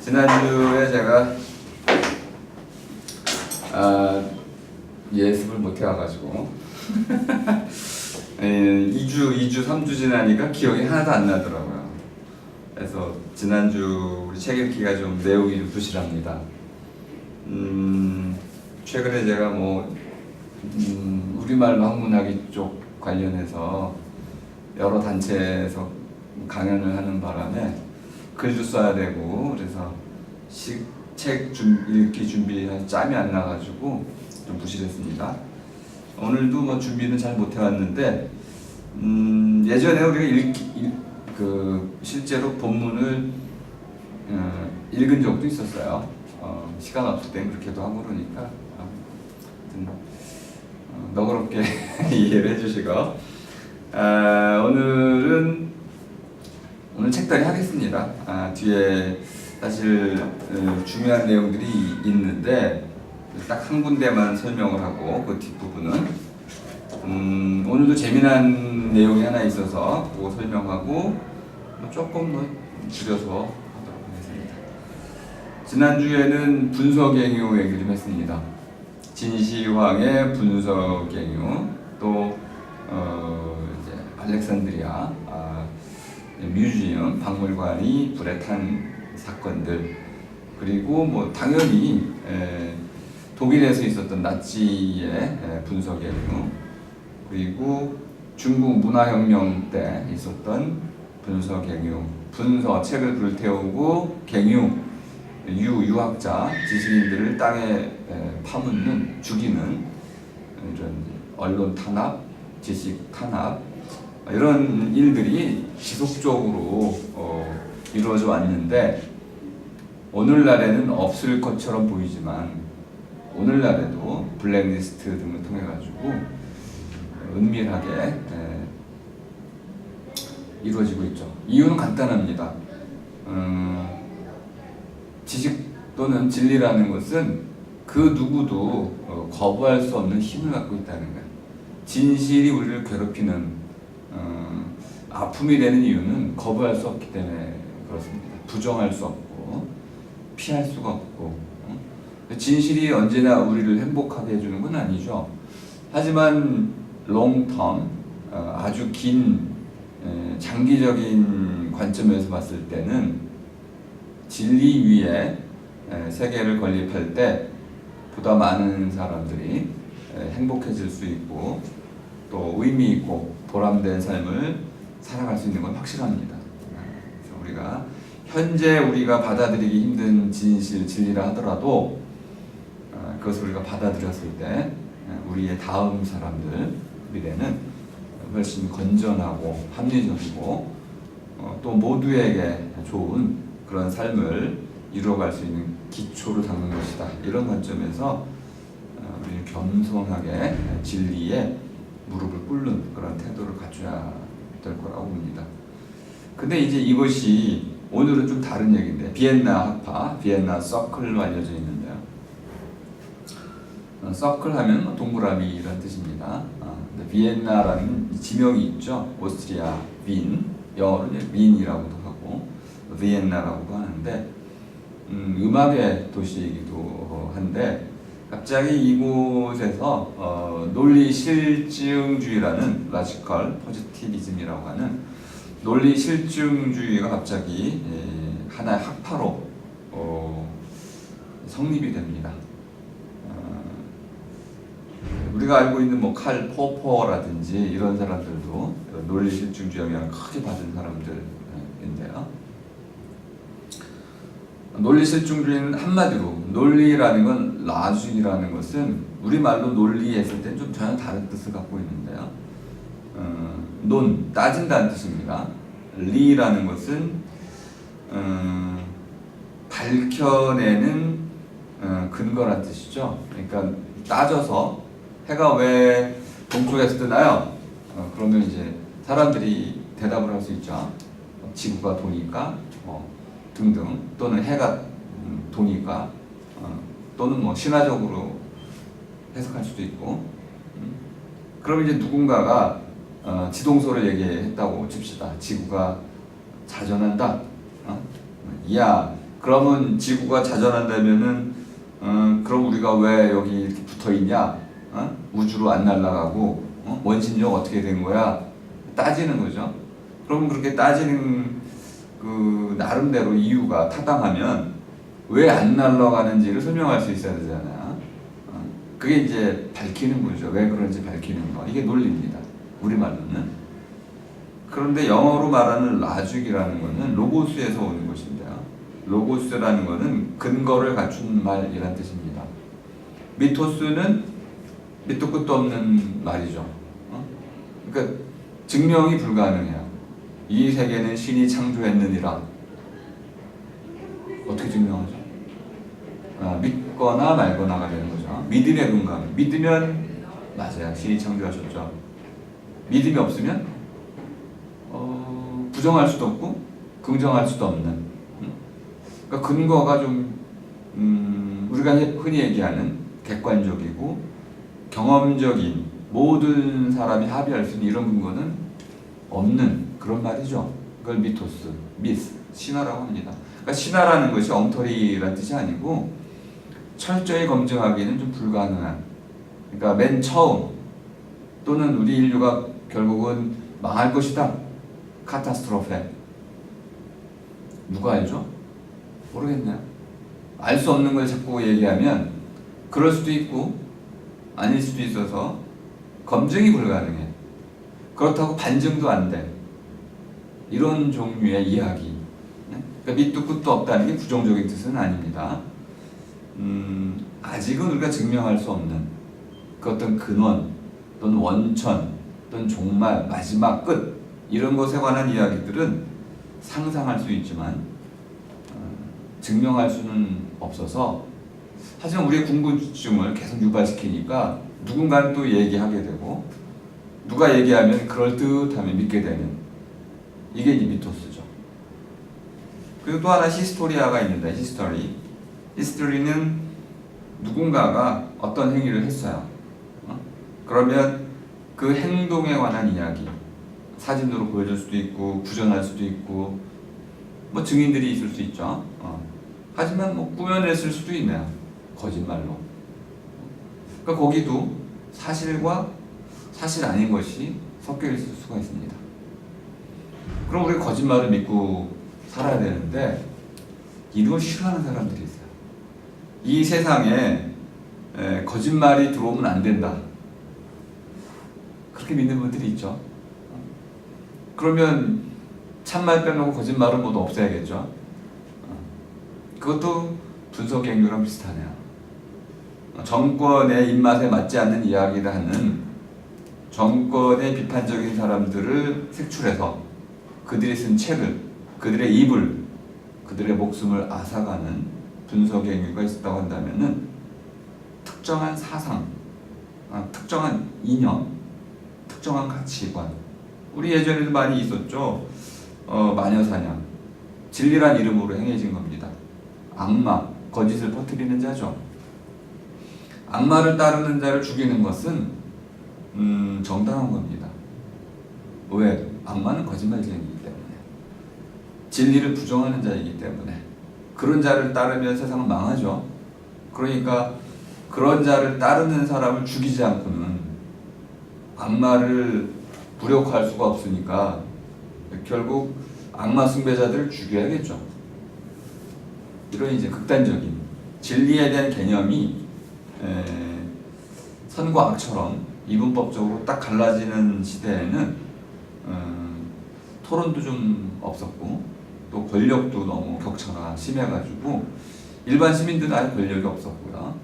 지난주에 제가 예습을 못 해와가지고 2주, 3주 지나니까 기억이 하나도 안 나더라고요. 그래서 지난주 우리 책 읽기가 좀 내용이 좀 부실합니다. 최근에 제가 우리말 학문학이 쪽 관련해서 여러 단체에서 강연을 하는 바람에 글도 써야 되고 그래서 책 읽기 준비할 짬이 안 나가지고 좀 부실했습니다. 오늘도 준비는 잘 못 해왔는데 예전에 우리가 실제로 본문을 읽은 적도 있었어요. 시간 없을 땐 그렇게도 하고 그러니까 너그럽게 이해를 해주시고 오늘 책다리 하겠습니다. 뒤에 사실 중요한 내용들이 있는데 딱 한 군데만 설명을 하고 그 뒷부분은 오늘도 재미난 내용이 하나 있어서 그거 설명하고 조금 줄여서 하도록 하겠습니다. 지난주에는 분서갱유 얘기를 좀 했습니다. 진시황의 분서갱유, 또 이제 알렉산드리아 뮤지엄 박물관이 불에 탄 사건들, 그리고 당연히 독일에서 있었던 나치의 분서갱유, 그리고 중국 문화혁명 때 있었던 분서갱유, 책을 불태우고 유학자, 지식인들을 땅에 파묻는, 죽이는 이런 언론 탄압, 지식 탄압, 이런 일들이 지속적으로 이루어져 왔는데 오늘날에는 없을 것처럼 보이지만 오늘날에도 블랙리스트 등을 통해 가지고 은밀하게 이루어지고 있죠. 이유는 간단합니다. 지식 또는 진리라는 것은 그 누구도 거부할 수 없는 힘을 갖고 있다는 거예요. 진실이 우리를 괴롭히는 아픔이 되는 이유는 거부할 수 없기 때문에 그렇습니다. 부정할 수 없고 피할 수가 없고 진실이 언제나 우리를 행복하게 해주는 건 아니죠. 하지만 롱텀, 아주 긴 장기적인 관점에서 봤을 때는 진리 위에 세계를 건립할 때 보다 많은 사람들이 행복해질 수 있고 또 의미 있고 보람된 삶을 살아갈 수 있는 건 확실합니다. 그래서 현재 우리가 받아들이기 힘든 진리라 하더라도 그것을 우리가 받아들였을 때 우리의 다음 사람들 미래는 훨씬 건전하고 합리적이고 또 모두에게 좋은 그런 삶을 이루어갈 수 있는 기초를 닦는 것이다. 이런 관점에서 우리는 겸손하게 진리에 무릎을 꿇는 그런 태도를 갖춰야 될 거라고 봅니다. 근데 이제 이것이 오늘은 좀 다른 얘기인데 비엔나 학파, 비엔나 서클로 알려져 있는데요. 서클 하면 동그라미라는 뜻입니다. 비엔나라는 지명이 있죠. 오스트리아 빈, 영어로 빈이라고도 하고 비엔나라고도 하는데 음악의 도시이기도 한데 갑자기 이곳에서 논리 실증주의라는 라지컬 포지티비즘이라고 하는 논리 실증주의가 갑자기 하나의 학파로 성립이 됩니다. 우리가 알고 있는 칼 포퍼라든지 이런 사람들도 논리 실증주의 영향을 크게 받은 사람들인데요. 논리 실증주의는 한마디로 논리라는 건 라주의라는 것은 우리말로 논리 했을 때는 좀 전혀 다른 뜻을 갖고 있는데요. 따진다는 뜻입니다. 리라는 것은 밝혀내는 근거란 뜻이죠. 그러니까 따져서 해가 왜 동쪽에서 뜨나요? 그러면 이제 사람들이 대답을 할 수 있죠. 지구가 도니까 등등, 또는 해가 도니까, 또는 신화적으로 해석할 수도 있고. 그럼 이제 누군가가 지동설을 얘기했다고 칩시다. 지구가 자전한다. 이야 그러면 지구가 자전한다면은 그럼 우리가 왜 여기 이렇게 붙어 있냐? 우주로 안 날아가고 원심력 어떻게 된 거야? 따지는 거죠. 그럼 그렇게 따지는 그 나름대로 이유가 타당하면 왜 안 날아가는지를 설명할 수 있어야 되잖아요. 그게 이제 밝히는 거죠. 왜 그런지 밝히는 거. 이게 논리입니다. 우리말로는. 그런데 영어로 말하는 라죽이라는 거는 로고스에서 오는 것인데요. 로고스라는 거는 근거를 갖춘 말이란 뜻입니다. 미토스는 밑도 끝도 없는 말이죠. 그러니까 증명이 불가능해요. 이 세계는 신이 창조했느니라. 어떻게 증명하죠? 믿거나 말거나가 되는 거죠. 믿음의 근거는 믿으면 맞아요. 신이 창조하셨죠. 믿음이 없으면 부정할 수도 없고 긍정할 수도 없는. 그러니까 근거가 좀 우리가 흔히 얘기하는 객관적이고 경험적인 모든 사람이 합의할 수 있는 이런 근거는 없는 그런 말이죠. 그걸 미토스, 미스, 신화라고 합니다. 그러니까 신화라는 것이 엉터리라는 뜻이 아니고 철저히 검증하기는 좀 불가능한. 그러니까 맨 처음 또는 우리 인류가 결국은 망할 것이다. 카타스트로페. 누가 알죠? 모르겠네요. 알 수 없는 걸 자꾸 얘기하면 그럴 수도 있고 아닐 수도 있어서 검증이 불가능해. 그렇다고 반증도 안 돼. 이런 종류의 이야기. 그러니까 밑도 끝도 없다는 게 부정적인 뜻은 아닙니다. 아직은 우리가 증명할 수 없는 그 어떤 근원 또는 원천 또는 종말, 마지막 끝 이런 것에 관한 이야기들은 상상할 수 있지만 증명할 수는 없어서 하지만 우리의 궁금증을 계속 유발시키니까 누군가는 또 얘기하게 되고 누가 얘기하면 그럴듯하면 믿게 되는 이게 이제 미토스죠. 그리고 또 하나 히스토리아가 있는데 히스토리는 누군가가 어떤 행위를 했어요. 그러면 그 행동에 관한 이야기 사진으로 보여줄 수도 있고 구전할 수도 있고 뭐 증인들이 있을 수 있죠. 하지만 뭐 꾸며냈을 수도 있네요. 거짓말로. 그러니까 거기도 사실과 사실 아닌 것이 섞여 있을 수가 있습니다. 그럼 우리 거짓말을 믿고 살아야 되는데 이걸 싫어하는 사람들이 있어요. 이 세상에 거짓말이 들어오면 안 된다. 그렇게 믿는 분들이 있죠. 그러면 참말 빼놓고 거짓말은 모두 없애야겠죠. 그것도 분석 행위랑 비슷하네요. 정권의 입맛에 맞지 않는 이야기를 하는 정권의 비판적인 사람들을 색출해서 그들이 쓴 책을, 그들의 입을, 그들의 목숨을 앗아가는 분석 행위가 있었다고 한다면은 특정한 사상, 특정한 이념, 특정한 가치관. 우리 예전에도 많이 있었죠. 마녀사냥. 진리란 이름으로 행해진 겁니다. 악마, 거짓을 퍼뜨리는 자죠. 악마를 따르는 자를 죽이는 것은 정당한 겁니다. 왜? 악마는 거짓말쟁이기 때문에. 진리를 부정하는 자이기 때문에. 그런 자를 따르면 세상은 망하죠. 그러니까 그런 자를 따르는 사람을 죽이지 않고는 악마를 무력화할 수가 없으니까 결국 악마 숭배자들을 죽여야겠죠. 이런 이제 극단적인 진리에 대한 개념이 선과 악처럼 이분법적으로 딱 갈라지는 시대에는 토론도 좀 없었고 또 권력도 너무 격차가 심해가지고 일반 시민들은 아예 권력이 없었고요.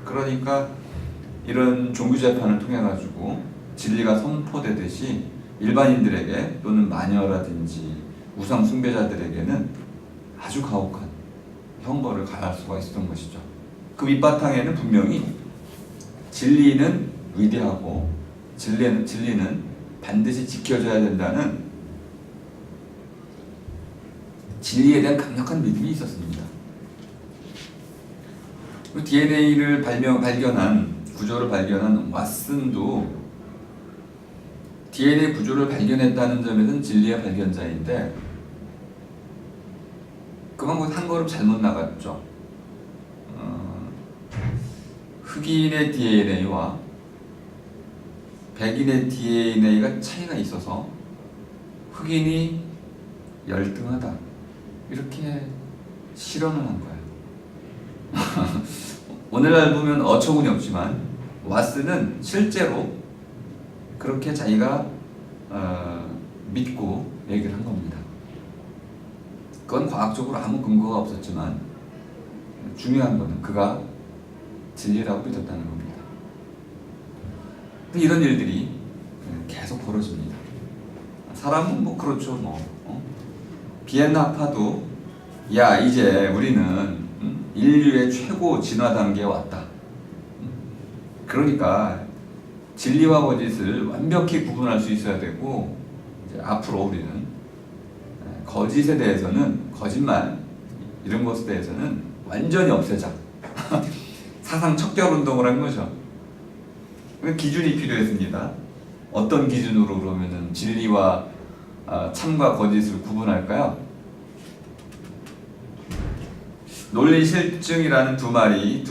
그러니까 이런 종교재판을 통해가지고 진리가 선포되듯이 일반인들에게 또는 마녀라든지 우상 숭배자들에게는 아주 가혹한 형벌을 가할 수가 있었던 것이죠. 그 밑바탕에는 분명히 진리는 위대하고 진리는 반드시 지켜져야 된다는 진리에 대한 강력한 믿음이 있었습니다. DNA를 구조를 발견한 왓슨도 DNA 구조를 발견했다는 점에서는 진리의 발견자인데 그만 한 걸음 잘못 나갔죠. 흑인의 DNA와 백인의 DNA가 차이가 있어서 흑인이 열등하다 이렇게 실언을 한 거예요. 오늘날 보면 어처구니 없지만 왓슨은 실제로 그렇게 자기가 믿고 얘기를 한 겁니다. 그건 과학적으로 아무 근거가 없었지만 중요한 거는 그가 진리라고 믿었다는 겁니다. 이런 일들이 계속 벌어집니다. 사람은 뭐 그렇죠. 비엔나 학파도 야 이제 우리는 인류의 최고 진화 단계에 왔다. 그러니까 진리와 거짓을 완벽히 구분할 수 있어야 되고 이제 앞으로 우리는 거짓에 대해서는 거짓말 이런 것에 대해서는 완전히 없애자. 사상 척결 운동을 한 거죠. 기준이 필요했습니다. 어떤 기준으로 그러면은 진리와 참과 거짓을 구분할까요? 논리 실증이라는 두 마디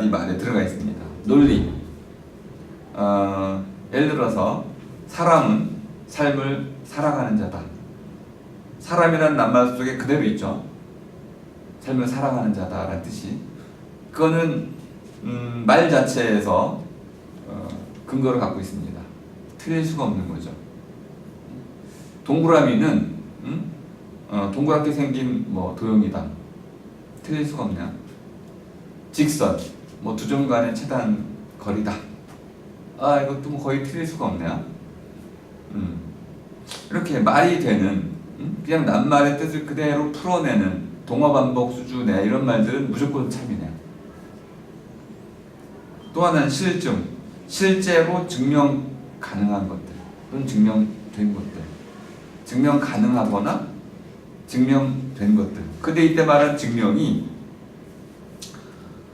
말에 들어가 있습니다. 논리. 예를 들어서 사람은 삶을 살아가는 자다. 사람이라는 낱말 속에 그대로 있죠. 삶을 살아가는 자다라는 뜻이. 그거는 말 자체에서 근거를 갖고 있습니다. 틀릴 수가 없는 거죠. 동그라미는 동그랗게 생긴 도형이다. 틀릴 수가 없냐? 직선, 두 점 간의 최단 거리다. 이것도 거의 틀릴 수가 없네요. 이렇게 말이 되는, 그냥 낱말의 뜻을 그대로 풀어내는 동화반복 수준의 이런 말들은 무조건 참이네요. 또 하나는 실증, 실제로 증명 가능한 것들 또는 증명된 것들, 증명 가능하거나 증명된 것들. 근데 이때 말한 증명이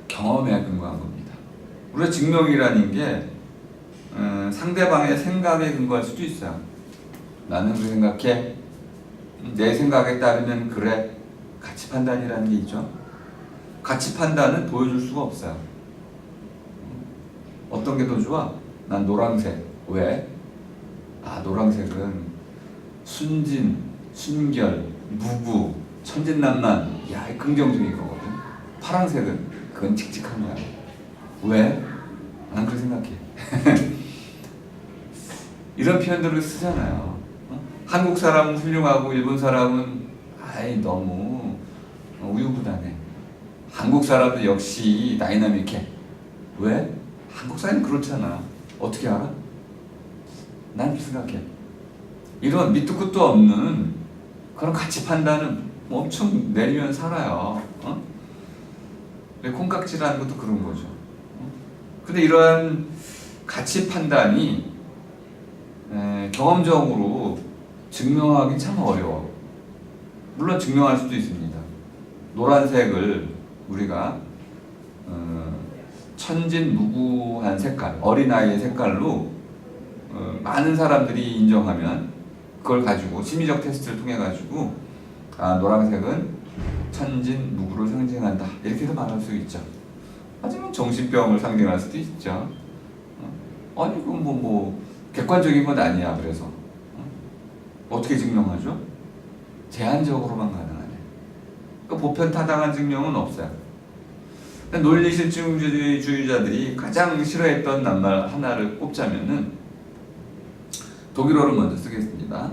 경험에 근거한 겁니다. 우리가 증명이라는 게 상대방의 생각에 근거할 수도 있어요. 나는 그렇게 생각해. 내 생각에 따르면 그래. 가치 판단이라는 게 있죠. 가치 판단은 보여줄 수가 없어요. 어떤 게 더 좋아? 난 노란색. 왜? 노란색은 순진, 순결, 무구, 천진난만, 긍정적인 거거든. 파란색은 그건 칙칙한 거야. 왜? 난 그렇게 생각해. 이런 표현들을 쓰잖아요. 한국 사람은 훌륭하고 일본 사람은 너무 우유부단해. 한국 사람도 역시 다이나믹해. 왜? 한국 사람은 그렇잖아. 어떻게 알아? 난 생각해. 이런 밑도 끝도 없는 그런 가치 판단은 엄청 내리면 살아요. 콩깍지라는 것도 그런 거죠. 근데 이러한 가치 판단이 경험적으로 증명하기 참 어려워. 물론 증명할 수도 있습니다. 노란색을 우리가 천진무구한 색깔, 어린아이의 색깔로 많은 사람들이 인정하면 그걸 가지고 심리적 테스트를 통해 가지고 노란색은 천진무구를 상징한다 이렇게도 말할 수 있죠. 하지만 정신병을 상징할 수도 있죠. 그건 객관적인 건 아니야. 그래서 어떻게 증명하죠? 제한적으로만 가능하네. 그러니까 보편타당한 증명은 없어요. 논리실증주의자들이 가장 싫어했던 낱말 하나를 꼽자면은 독일어를 먼저 쓰겠습니다.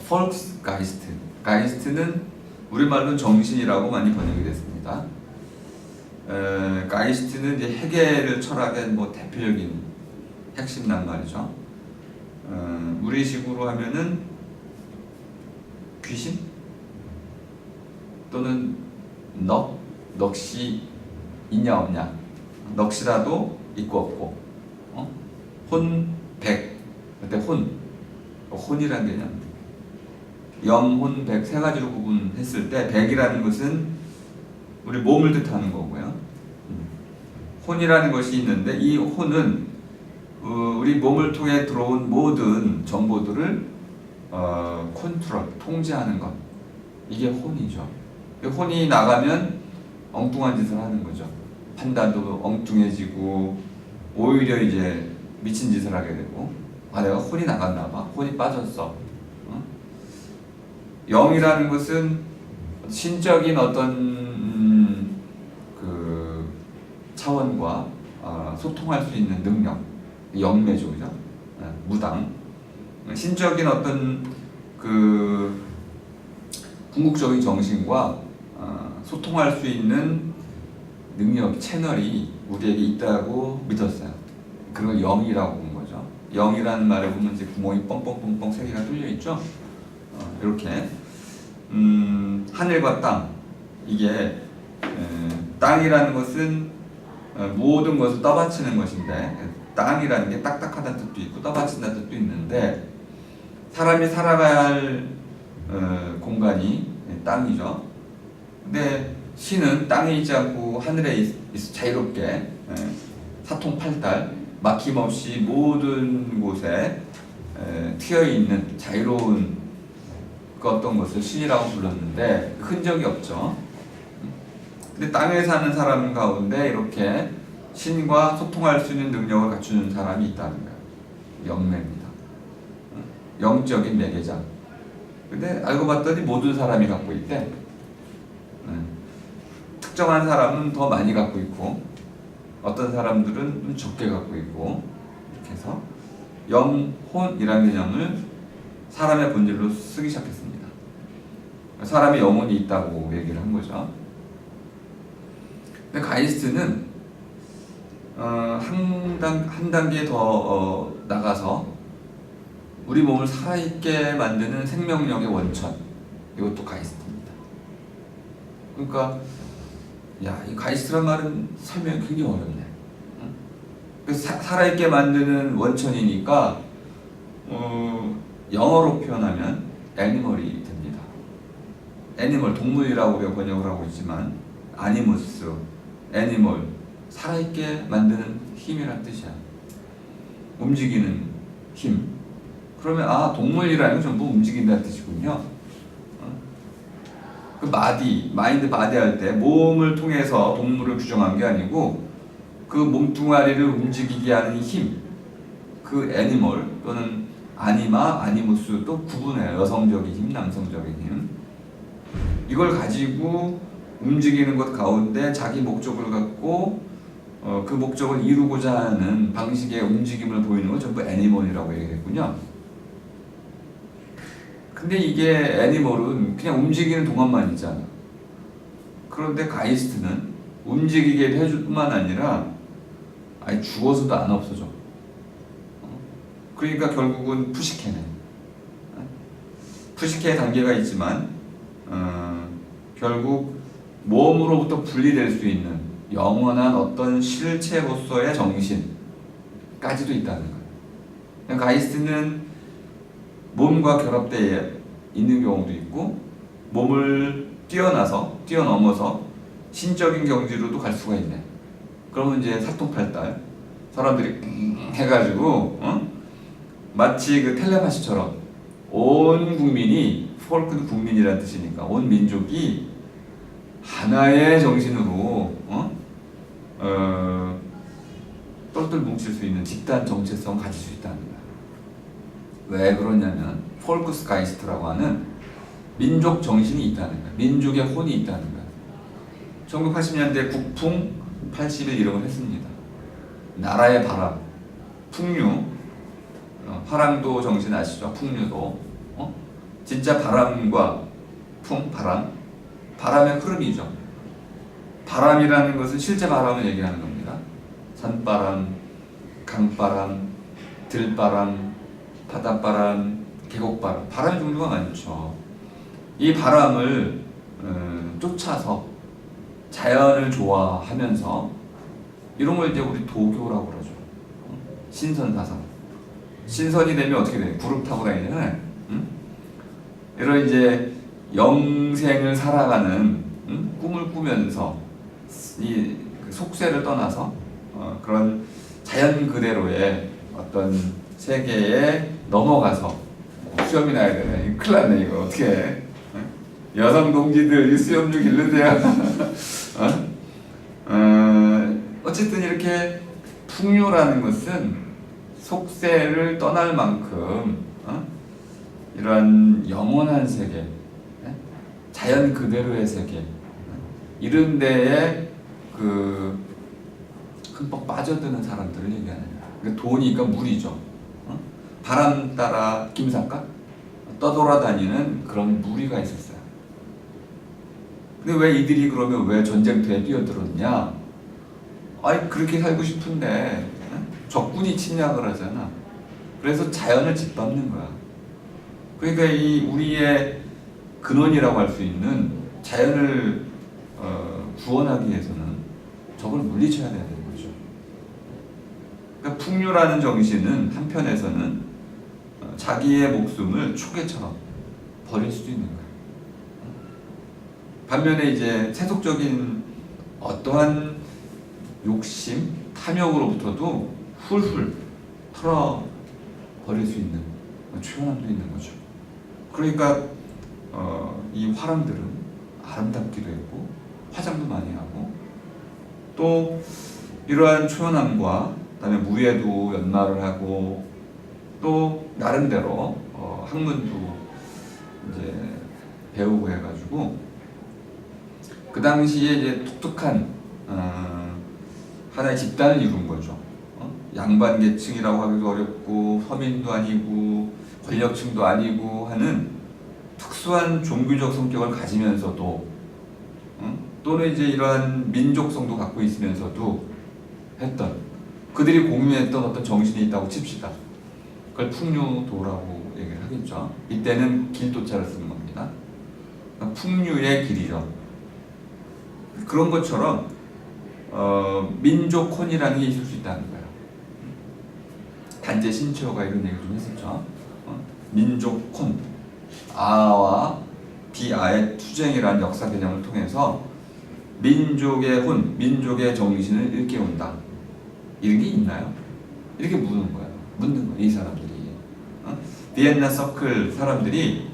Volksgeist. 가이스트는 우리말로 정신이라고 많이 번역이 됐습니다. 가이스트는 이제 헤겔 철학의 대표적인 핵심 낱말이죠. 우리식으로 하면은 귀신 또는 넋이 있냐 없냐, 넋이라도 있고 없고, 혼, 백, 그때 혼이라는 개념, 영, 혼, 백 세 가지로 구분했을 때 백이라는 것은 우리 몸을 뜻하는 거고요. 혼이라는 것이 있는데 이 혼은 우리 몸을 통해 들어온 모든 정보들을 컨트롤, 통제하는 것, 이게 혼이죠. 혼이 나가면 엉뚱한 짓을 하는 거죠. 판단도 엉뚱해지고 오히려 이제 미친 짓을 하게 되고, 아 내가 혼이 나갔나 봐, 혼이 빠졌어. 영이라는 것은 신적인 어떤 그 차원과 소통할 수 있는 능력, 영매죠, 그죠? 무당. 신적인 어떤 그 궁극적인 정신과 소통할 수 있는 능력, 채널이 우리에게 있다고 믿었어요. 그걸 영이라고 본 거죠. 영이라는 말에 보면 이제 구멍이 뻥뻥뻥뻥 세 개가 뚫려 있죠. 이렇게 하늘과 땅, 이게 땅이라는 것은 모든 것을 떠받치는 것인데, 땅이라는 게 딱딱하다는 뜻도 있고 떠받친다는 뜻도 있는데, 사람이 살아가야 할 공간이 땅이죠. 근데 신은 땅에 있지 않고 하늘에 자유롭게 사통팔달 막힘없이 모든 곳에 튀어있는 자유로운 그 어떤 것을 신이라고 불렀는데 흔적이 없죠. 근데 땅에 사는 사람 가운데 이렇게 신과 소통할 수 있는 능력을 갖추는 사람이 있다는 거예요. 영매입니다. 영적인 매개자. 근데 알고 봤더니 모든 사람이 갖고 있대. 특정한 사람은 더 많이 갖고 있고 어떤 사람들은 좀 적게 갖고 있고, 이렇게 해서 영혼이라는 개념을 사람의 본질로 쓰기 시작했습니다. 사람의 영혼이 있다고 얘기를 한 거죠. 근데 가이스트는 한 단계 더 나가서 우리 몸을 살아있게 만드는 생명력의 원천, 이것도 가이스트입니다. 그러니까 이 가이스트란 말은 설명이 굉장히 어렵네. 그래서 살아있게 만드는 원천이니까 영어로 표현하면 애니멀이 됩니다. 애니멀, 동물이라고 우리가 번역을 하고 있지만 아니무스, 애니멀, 살아있게 만드는 힘이란 뜻이야. 움직이는 힘. 그러면 동물이라는 건 전부 움직인다는 뜻이군요. 그 마인드 바디 할 때 몸을 통해서 동물을 규정한 게 아니고 그 몸뚱아리를 움직이게 하는 힘, 그 애니멀 또는 아니마, 아니무스 또 구분해요. 여성적인 힘, 남성적인 힘. 이걸 가지고 움직이는 것 가운데 자기 목적을 갖고 그 목적을 이루고자 하는 방식의 움직임을 보이는 건 전부 애니멀이라고 얘기했군요. 근데 이게 애니멀은 그냥 움직이는 동안만 있잖아. 그런데 가이스트는 움직이게 해줄 뿐만 아니라 아예 죽어서도 안 없어져. 그러니까 결국은 푸시케네. 푸시케의 단계가 있지만 결국 몸으로부터 분리될 수 있는 영원한 어떤 실체로서의 정신까지도 있다는 거예요. 가이스트는 몸과 결합되어 있는 경우도 있고 몸을 뛰어넘어서 신적인 경지로도 갈 수가 있네. 그러면 이제 사통팔달 사람들이 해가지고 마치 그 텔레파시처럼 온 국민이, 폴크는 국민이라는 뜻이니까 온 민족이 하나의 정신으로 똘똘 뭉칠 수 있는 집단 정체성을 가질 수 있다는 거야. 왜 그러냐면 폴크스가이스트라고 하는 민족 정신이 있다는 거야. 민족의 혼이 있다는 거야. 1980년대 국풍 80일 이름을 했습니다. 나라의 바람, 풍류, 화랑도 정신 아시죠? 풍류도. 진짜 바람과 바람의 흐름이죠. 바람이라는 것은 실제 바람을 얘기하는 겁니다. 산바람, 강바람, 들바람, 바닷바람, 계곡바람, 바람의 종류가 많죠. 이 바람을 쫓아서 자연을 좋아하면서 이런 걸 이제 우리 도교라고 그러죠. 신선사상. 신선이 되면 어떻게 돼? 구름 타고 다니잖아요. 이런 이제 영생을 살아가는 꿈을 꾸면서 이 속세를 떠나서 그런 자연 그대로의 어떤 세계에 넘어가서 시험이 나야 되네. 큰일 났네 이거 어떻게 해? 여성 동지들 수염 좀 기르세요. 어쨌든 이렇게 풍요라는 것은 속세를 떠날 만큼 이러한 영원한 세계, 자연 그대로의 세계, 이런 데에 그 흠뻑 빠져드는 사람들을 얘기하는 거야. 그러니까 돈이니까 물이죠. 바람 따라 김삿갓 떠돌아다니는 그런 무리가 있었어요. 근데 왜 이들이 그러면 왜 전쟁터에 뛰어들었냐? 아이 그렇게 살고 싶은데 적군이 침략을 하잖아. 그래서 자연을 짓밟는 거야. 그러니까 이 우리의 근원이라고 할 수 있는 자연을 구원하기 위해서는 저걸 물리쳐야 되는 거죠. 그러니까 풍요라는 정신은 한편에서는 자기의 목숨을 초계처럼 버릴 수도 있는 거예요. 반면에 이제 세속적인 어떠한 욕심, 탐욕으로부터도 훌훌 털어 버릴 수 있는 초연함도 있는 거죠. 그러니까 이 화랑들은 아름답기도 했고 화장도 많이 하고 또 이러한 초연함과 그다음에 무예도 연마를 하고 또 나름대로 학문도 이제 배우고 해가지고 그 당시에 이제 독특한 하나의 집단을 이룬 거죠. 양반 계층이라고 하기도 어렵고 서민도 아니고 권력층도 아니고 하는 특수한 종교적 성격을 가지면서도 또는 이제 이러한 민족성도 갖고 있으면서도 했던 그들이 공유했던 어떤 정신이 있다고 칩시다. 그걸 풍류도라고 얘기를 하겠죠. 이때는 길도자를 쓰는 겁니다. 풍류의 길이죠. 그런 것처럼 민족혼이라는 게 있을 수 있다는 거예요. 단재 신채호가 이런 얘기를 좀 했었죠. 민족혼, 아와 비아의 투쟁이라는 역사 개념을 통해서 민족의 혼, 민족의 정신을 일깨운다. 이런 게 있나요? 이렇게 묻는 거예요. 이 사람들이. 비엔나 서클 사람들이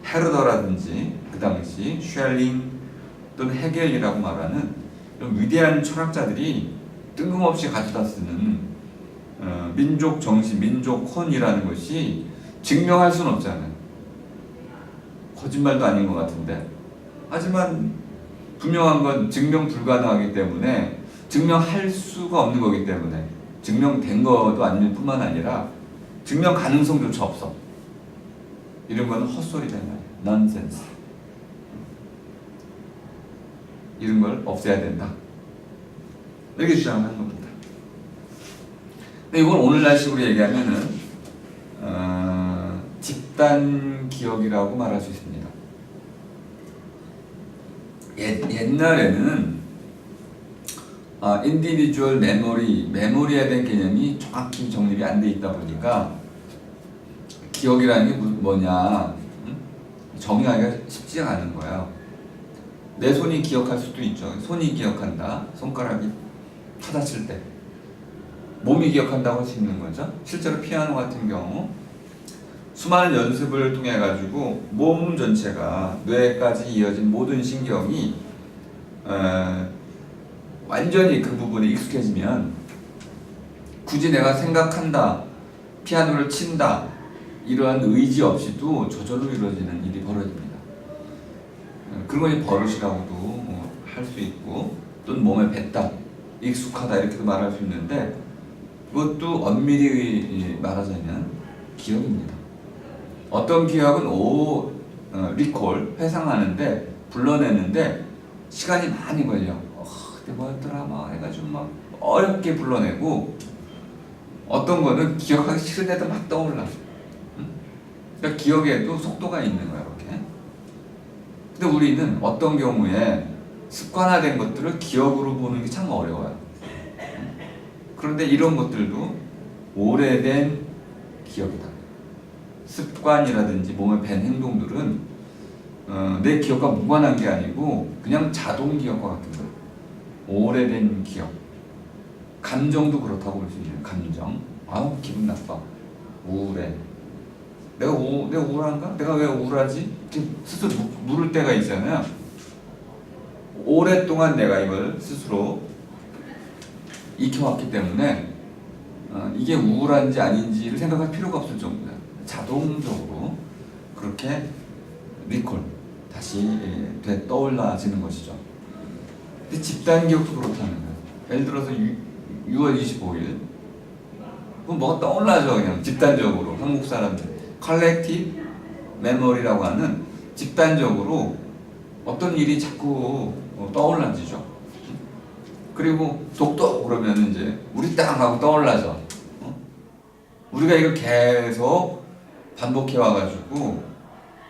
헤르더라든지 그 당시 쉘링 또는 헤겔이라고 말하는 위대한 철학자들이 뜬금없이 가져다 쓰는 민족 정신, 민족 혼이라는 것이 증명할 수는 없잖아요. 거짓말도 아닌 것 같은데. 하지만 분명한 건 증명 불가능하기 때문에 증명할 수가 없는 거기 때문에 증명된 것도 아닐 뿐만 아니라 증명 가능성조차 없어. 이런 건 헛소리다 말이야. 넌센스. 이런 걸 없애야 된다. 이렇게 주장을 하는 겁니다. 근데 이걸 오늘날식으로 얘기하면은 집단 기억이라고 말할 수 있습니다. 옛날에는 인디비주얼 메모리에 대한 개념이 정확히 정립이 안 돼 있다 보니까 기억이라는 게 뭐냐 정의하기가 쉽지 않은 거예요. 내 손이 기억할 수도 있죠. 손이 기억한다. 손가락이 타다 칠 때. 몸이 기억한다고 할 수 있는 거죠. 실제로 피아노 같은 경우 수많은 연습을 통해 가지고 몸 전체가 뇌까지 이어진 모든 신경이 완전히 그 부분에 익숙해지면 굳이 내가 생각한다, 피아노를 친다 이러한 의지 없이도 저절로 이루어지는 일이 벌어집니다. 그런 건 버릇이라고도 할 수 있고 또는 몸에 뱉다, 익숙하다 이렇게도 말할 수 있는데 그것도 엄밀히 말하자면 기억입니다. 어떤 기억은 리콜, 회상하는데 불러내는데 시간이 많이 걸려. 그때 뭐였더라 막 해가지고 막 어렵게 불러내고 어떤 거는 기억하기 싫은데도 막 떠올라. 그러니까 기억에도 속도가 있는 거야 이렇게. 근데 우리는 어떤 경우에 습관화된 것들을 기억으로 보는 게 참 어려워요. 그런데 이런 것들도 오래된 기억이다. 습관이라든지 몸에 밴 행동들은 내 기억과 무관한 게 아니고 그냥 자동 기억과 같은 거예요. 오래된 기억. 감정도 그렇다고 볼 수 있는 감정. 기분 나빠. 우울해. 내가 우울한가? 내가 왜 우울하지? 이렇게 스스로 물을 때가 있잖아요. 오랫동안 내가 이걸 스스로 익혀왔기 때문에 이게 우울한지 아닌지를 생각할 필요가 없을 정도다. 자동적으로 그렇게 리콜 다시 떠올라지는 것이죠. 근데 집단 기억도 그렇다는 거예요. 예를 들어서 6월 25일 그럼 뭐가 떠올라져. 그냥 집단적으로 한국 사람들 컬렉티브 메모리라고 하는 집단적으로 어떤 일이 자꾸 떠올라지죠. 그리고 독도 그러면 이제 우리 땅 하고 떠올라져. 우리가 이걸 계속 반복해 와가지고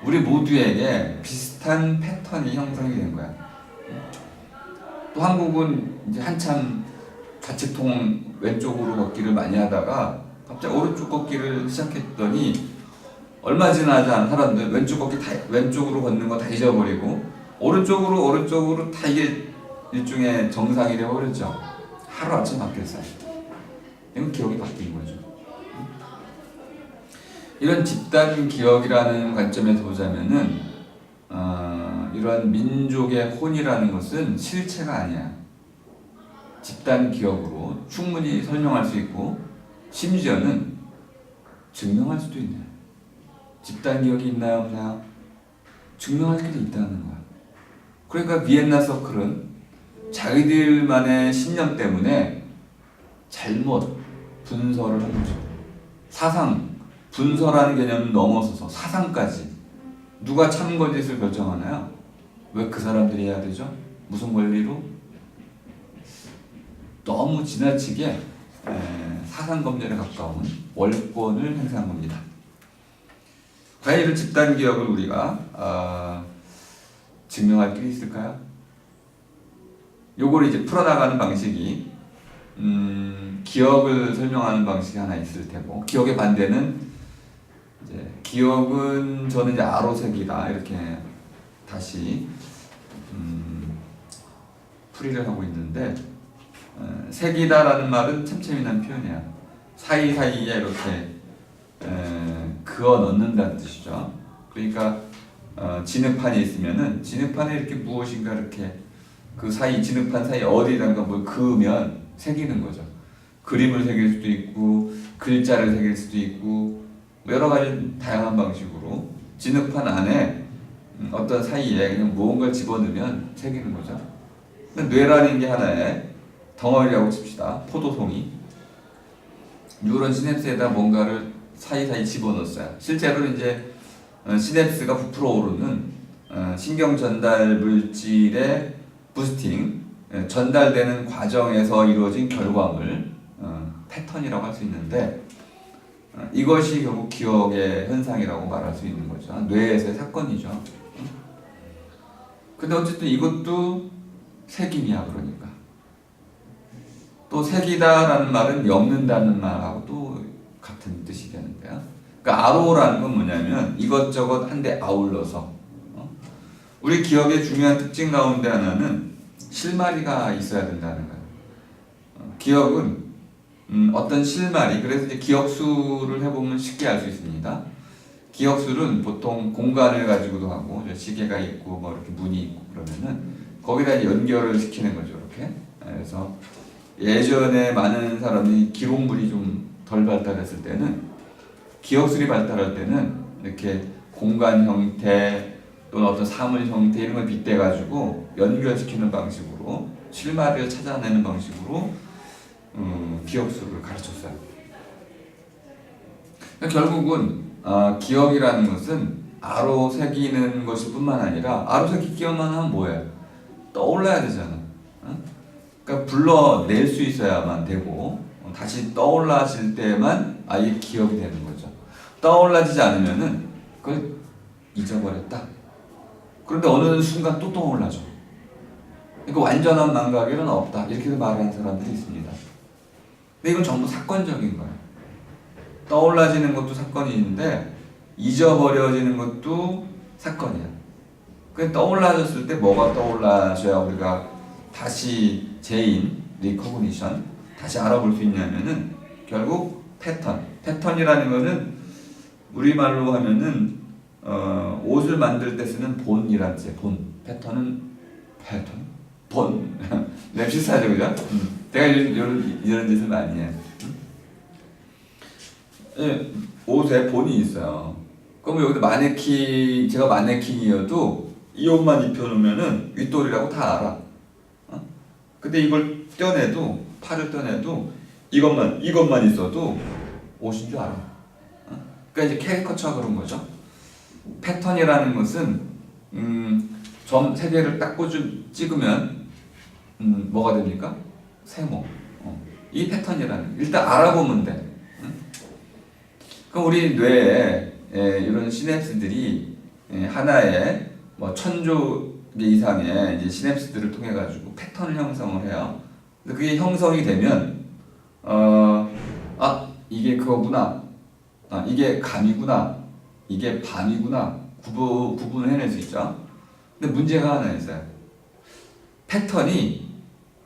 우리 모두에게 비슷한 패턴이 형성이 된 거야. 또 한국은 이제 한참 좌측통 왼쪽으로 걷기를 많이 하다가 갑자기 오른쪽 걷기를 시작했더니 얼마 지나지 않은 사람들 왼쪽으로 걷는 거 다 잊어버리고 오른쪽으로 다 이게 일종의 정상이 되어버렸죠. 하루아침 바뀌었어요. 이건 기억이 바뀐 거죠. 이런 집단 기억이라는 관점에서 보자면은 이런 민족의 혼이라는 것은 실체가 아니야. 집단 기억으로 충분히 설명할 수 있고 심지어는 증명할 수도 있네요. 집단 기억이 있나요 없나요? 증명할 길이 있다는 거야. 그러니까 비엔나 서클은 자기들만의 신념 때문에 잘못 분설을 한 거죠. 사상, 분설하는 개념을 넘어서서 사상까지 누가 참 거짓을 결정하나요? 왜 그 사람들이 해야 되죠? 무슨 권리로? 너무 지나치게 사상 검열에 가까운 월권을 행사한 겁니다. 과연 이런 집단 기억을 우리가 증명할 길이 있을까요? 요거를 이제 풀어나가는 방식이 기억을 설명하는 방식이 하나 있을 테고, 기억의 반대는 이제 기억은 저는 이제 아로색이다 이렇게 다시 풀이를 하고 있는데, 색이다라는 말은 참 재미난 표현이야. 사이사이에 이렇게 그어 넣는다는 뜻이죠. 그러니까 진흙판이 있으면은 진흙판에 이렇게 무엇인가 이렇게 그 사이 진흙판 사이 어디든가 뭘 그으면 새기는 거죠. 그림을 새길 수도 있고 글자를 새길 수도 있고 여러 가지 다양한 방식으로 진흙판 안에 어떤 사이에 그냥 무언가를 집어넣으면 새기는 거죠. 뇌라는 게 하나의 덩어리라고 칩시다. 포도송이. 뉴런 시냅스에다 뭔가를 사이사이 집어넣었어요. 실제로 이제 시냅스가 부풀어 오르는 신경 전달 물질의 부스팅, 전달되는 과정에서 이루어진 결과물, 패턴이라고 할 수 있는데, 이것이 결국 기억의 현상이라고 말할 수 있는 거죠. 뇌에서의 사건이죠. 근데 어쨌든 이것도 색임이야. 그러니까 또 색이다라는 말은 엮는다는 말하고 또 같은 뜻이 되는데요. 그러니까 아로라는 건 뭐냐면 이것저것 한데 아울러서 우리 기억의 중요한 특징 가운데 하나는 실마리가 있어야 된다는 거예요. 기억은 어떤 실마리, 그래서 이제 기억수를 해보면 쉽게 알 수 있습니다. 기억수는 보통 공간을 가지고도 하고 시계가 있고 뭐 이렇게 문이 있고 그러면은 거기다 연결을 시키는 거죠. 이렇게. 그래서 예전에 많은 사람이 기록물이 좀 덜 발달했을 때는, 기억술이 발달할 때는 이렇게 공간 형태 또는 어떤 사물 형태 이런 걸 빗대 가지고 연결시키는 방식으로 실마리를 찾아내는 방식으로 기억술을 가르쳤어요. 그러니까 결국은 기억이라는 것은 아로 새기는 것일 뿐만 아니라, 아로 새기기만 하면 뭐예요? 떠올라야 되잖아. 그러니까 불러낼 수 있어야만 되고 다시 떠올라질 때만 아예 기억이 되는 거죠. 떠올라지지 않으면은 그걸 잊어버렸다. 그런데 어느 순간 또 떠올라져. 그러니까 완전한 망각에는 없다. 이렇게 말하는 사람들이 있습니다. 근데 이건 전부 사건적인 거예요. 떠올라지는 것도 사건인데 잊어버려지는 것도 사건이야. 그 떠올라졌을 때 뭐가 떠올라져야 우리가 다시 재인, 리코그니션, 다시 알아볼 수 있냐면은 결국 패턴이라는 거는 우리말로 하면은 옷을 만들 때 쓰는 본이란 뜻이에요. 본. 본. 네, 비슷하죠, 그죠? 내가 이런 짓을 많이 해. 예, 옷에 본이 있어요. 그럼 여기서 제가 마네킹이어도 이 옷만 입혀놓으면은 윗돌이라고 다 알아. 근데 이걸 떼어내도, 팔을 떼어내도 이것만 있어도 옷인 줄 알아. 그러니까 이제 캐리커처가 그런 거죠. 패턴이라는 것은 점 3개를 딱 찍으면 뭐가 됩니까? 세모. 이 패턴이라는 일단 알아보면 돼. 그럼 우리 뇌에 이런 시냅스들이 하나의 뭐 1000조 개 이상의 이제 시냅스들을 통해 가지고 패턴을 형성을 해요. 근데 그게 형성이 되면 이게 그거구나. 이게 감이구나. 이게 밤이구나. 구분을 해낼 수 있죠. 근데 문제가 하나 있어요. 패턴이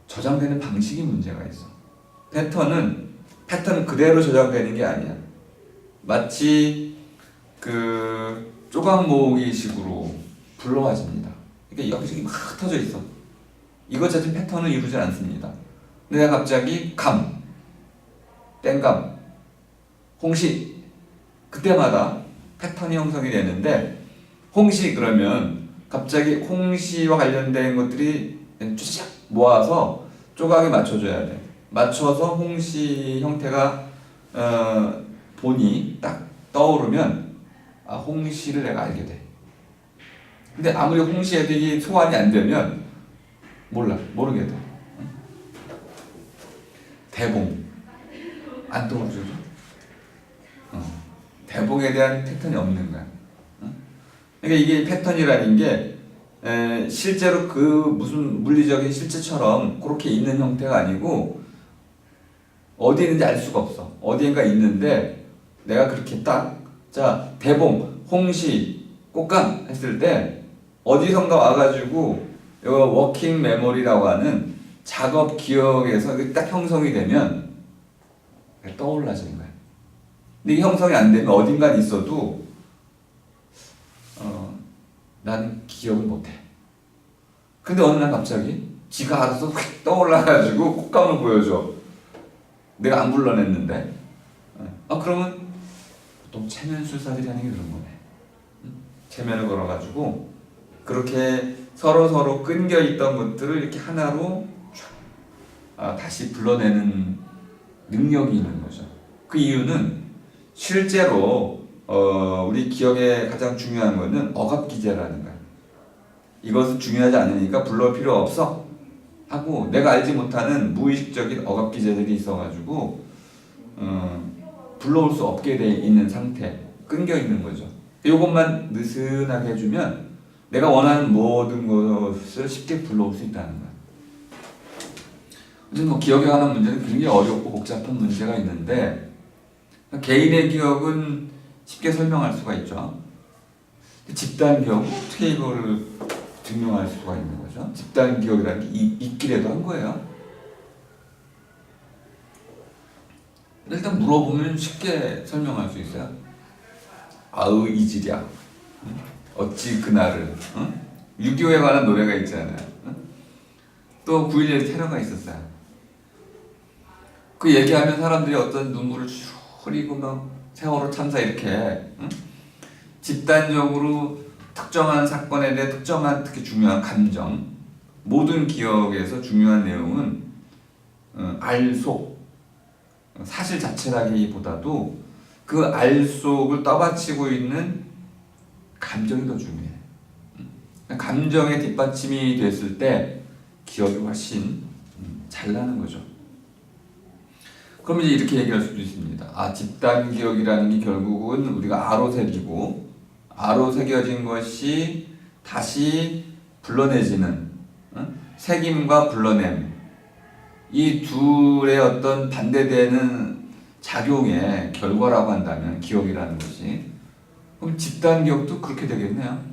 저장되는 방식이 문제가 있어. 패턴은 그대로 저장되는 게 아니야. 마치 그 조각 모으기 식으로 불러와집니다. 그러니까 여기저기 막 터져 있어. 이것 자체 패턴을 이루지 않습니다. 근데 내가 갑자기 땡감, 홍시 그때마다 패턴이 형성이 되는데 홍시 그러면 갑자기 홍시와 관련된 것들이 쫙 모아서 조각에 맞춰줘야 돼. 맞춰서 홍시 형태가 본이 딱 떠오르면 홍시를 내가 알게 돼. 근데 아무리 홍시 애들이 소환이 안 되면 모르게 돼. 대봉 안 떠오르죠. 대봉에 대한 패턴이 없는 거야. 그러니까 이게 패턴이라는 게 실제로 그 무슨 물리적인 실체처럼 그렇게 있는 형태가 아니고 어디 있는지 알 수가 없어. 어디인가 있는데 내가 그렇게 대봉, 홍시, 꽃감 했을 때 어디선가 와가지고 이거 워킹 메모리라고 하는 작업 기억에서 딱 형성이 되면 떠올라지는 거야. 근데 이게 형성이 안 되면 어딘가 있어도 나는 기억을 못해. 근데 어느 날 갑자기 지가 알아서 휙 떠올라가지고 꽃감을 보여줘. 내가 안 불러냈는데. 그러면 보통 체면술사들이 하는 게 그런 거네. 체면을 걸어가지고 그렇게 서로 끊겨 있던 것들을 이렇게 하나로 다시 불러내는 능력이 있는 거죠. 그 이유는 실제로 우리 기억에 가장 중요한 거는 억압기제라는 거야. 이것은 중요하지 않으니까 불러올 필요 없어 하고 내가 알지 못하는 무의식적인 억압기제들이 있어가지고 불러올 수 없게 돼 있는 상태, 끊겨 있는 거죠. 이것만 느슨하게 해주면 내가 원하는 모든 것을 쉽게 불러올 수 있다는 거야. 근데 뭐 기억에 관한 문제는 굉장히 어렵고 복잡한 문제가 있는데 개인의 기억은 쉽게 설명할 수가 있죠. 집단 기억은 어떻게 이거를 증명할 수가 있는 거죠? 집단 기억이라는 게 있기라도 한 거예요. 일단 물어보면 쉽게 설명할 수 있어요. 아으 이지랴, 어찌 그날을, 6.25에 관한 노래가 있잖아요. 또 9.11 테러가 있었어요. 그 얘기하면 사람들이 어떤 눈물을 쭉 흘리고 막 세월호 참사 이렇게 집단적으로 특정한 사건에 대해 특정한 특히 중요한 감정, 모든 기억에서 중요한 내용은 알속, 사실 자체라기보다도 그 알속을 떠받치고 있는 감정이 더 중요해. 감정의 뒷받침이 됐을 때 기억이 훨씬 잘 나는 거죠. 그럼 이제 이렇게 얘기할 수도 있습니다. 집단 기억이라는 게 결국은 우리가 아로 새기고 아로 새겨진 것이 다시 불러내지는 새김과 불러냄 이 둘의 어떤 반대되는 작용의 결과라고 한다면 기억이라는 것이 그럼 집단 기억도 그렇게 되겠네요.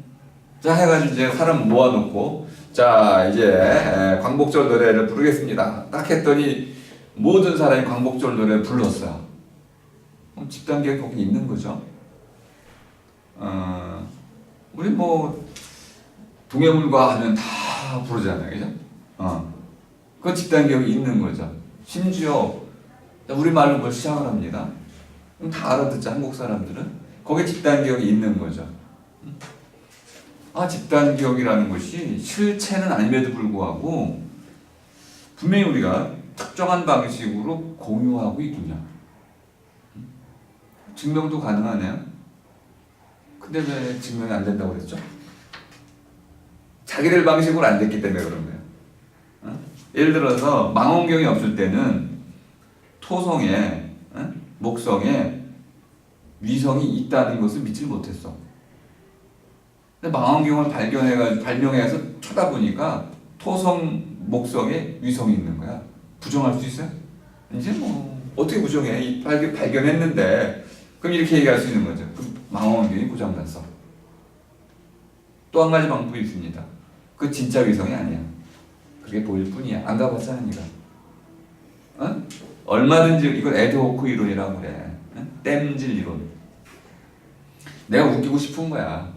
자 해가지고 이제 사람 모아놓고 자 이제 광복절 노래를 부르겠습니다. 딱 했더니 모든 사람이 광복절 노래를 불렀어요. 그럼 집단 기억이 거기 있는 거죠. 우리 뭐 동해물과 하면 다 부르잖아요, 그죠? 그 집단 기억이 있는 거죠. 심지어 우리 말로 뭘 시작을 합니다. 그럼 다 알아듣죠, 한국 사람들은. 거기에 집단 기억이 있는 거죠. 집단 기억이라는 것이 실체는 아님에도 불구하고 분명히 우리가 특정한 방식으로 공유하고 있군요. 증명도 가능하네요. 근데 왜 증명이 안 된다고 그랬죠? 자기들 방식으로 안 됐기 때문에 그런 거예요. 예를 들어서 망원경이 없을 때는 토성에, 목성에 위성이 있다는 것을 믿지 못했어. 근데 망원경을 발명해서 쳐다보니까 토성, 목성에 위성이 있는 거야. 부정할 수 있어요? 이제 뭐 어떻게 부정해? 발견했는데. 그럼 이렇게 얘기할 수 있는 거죠. 망원경이 고장났어. 또 한 가지 방법이 있습니다. 그 진짜 위성이 아니야. 그게 보일 뿐이야. 안 가봤잖아, 니가. 얼마든지 이걸 에드호크 이론이라고 그래. 땜질 이론. 내가 웃기고 싶은 거야.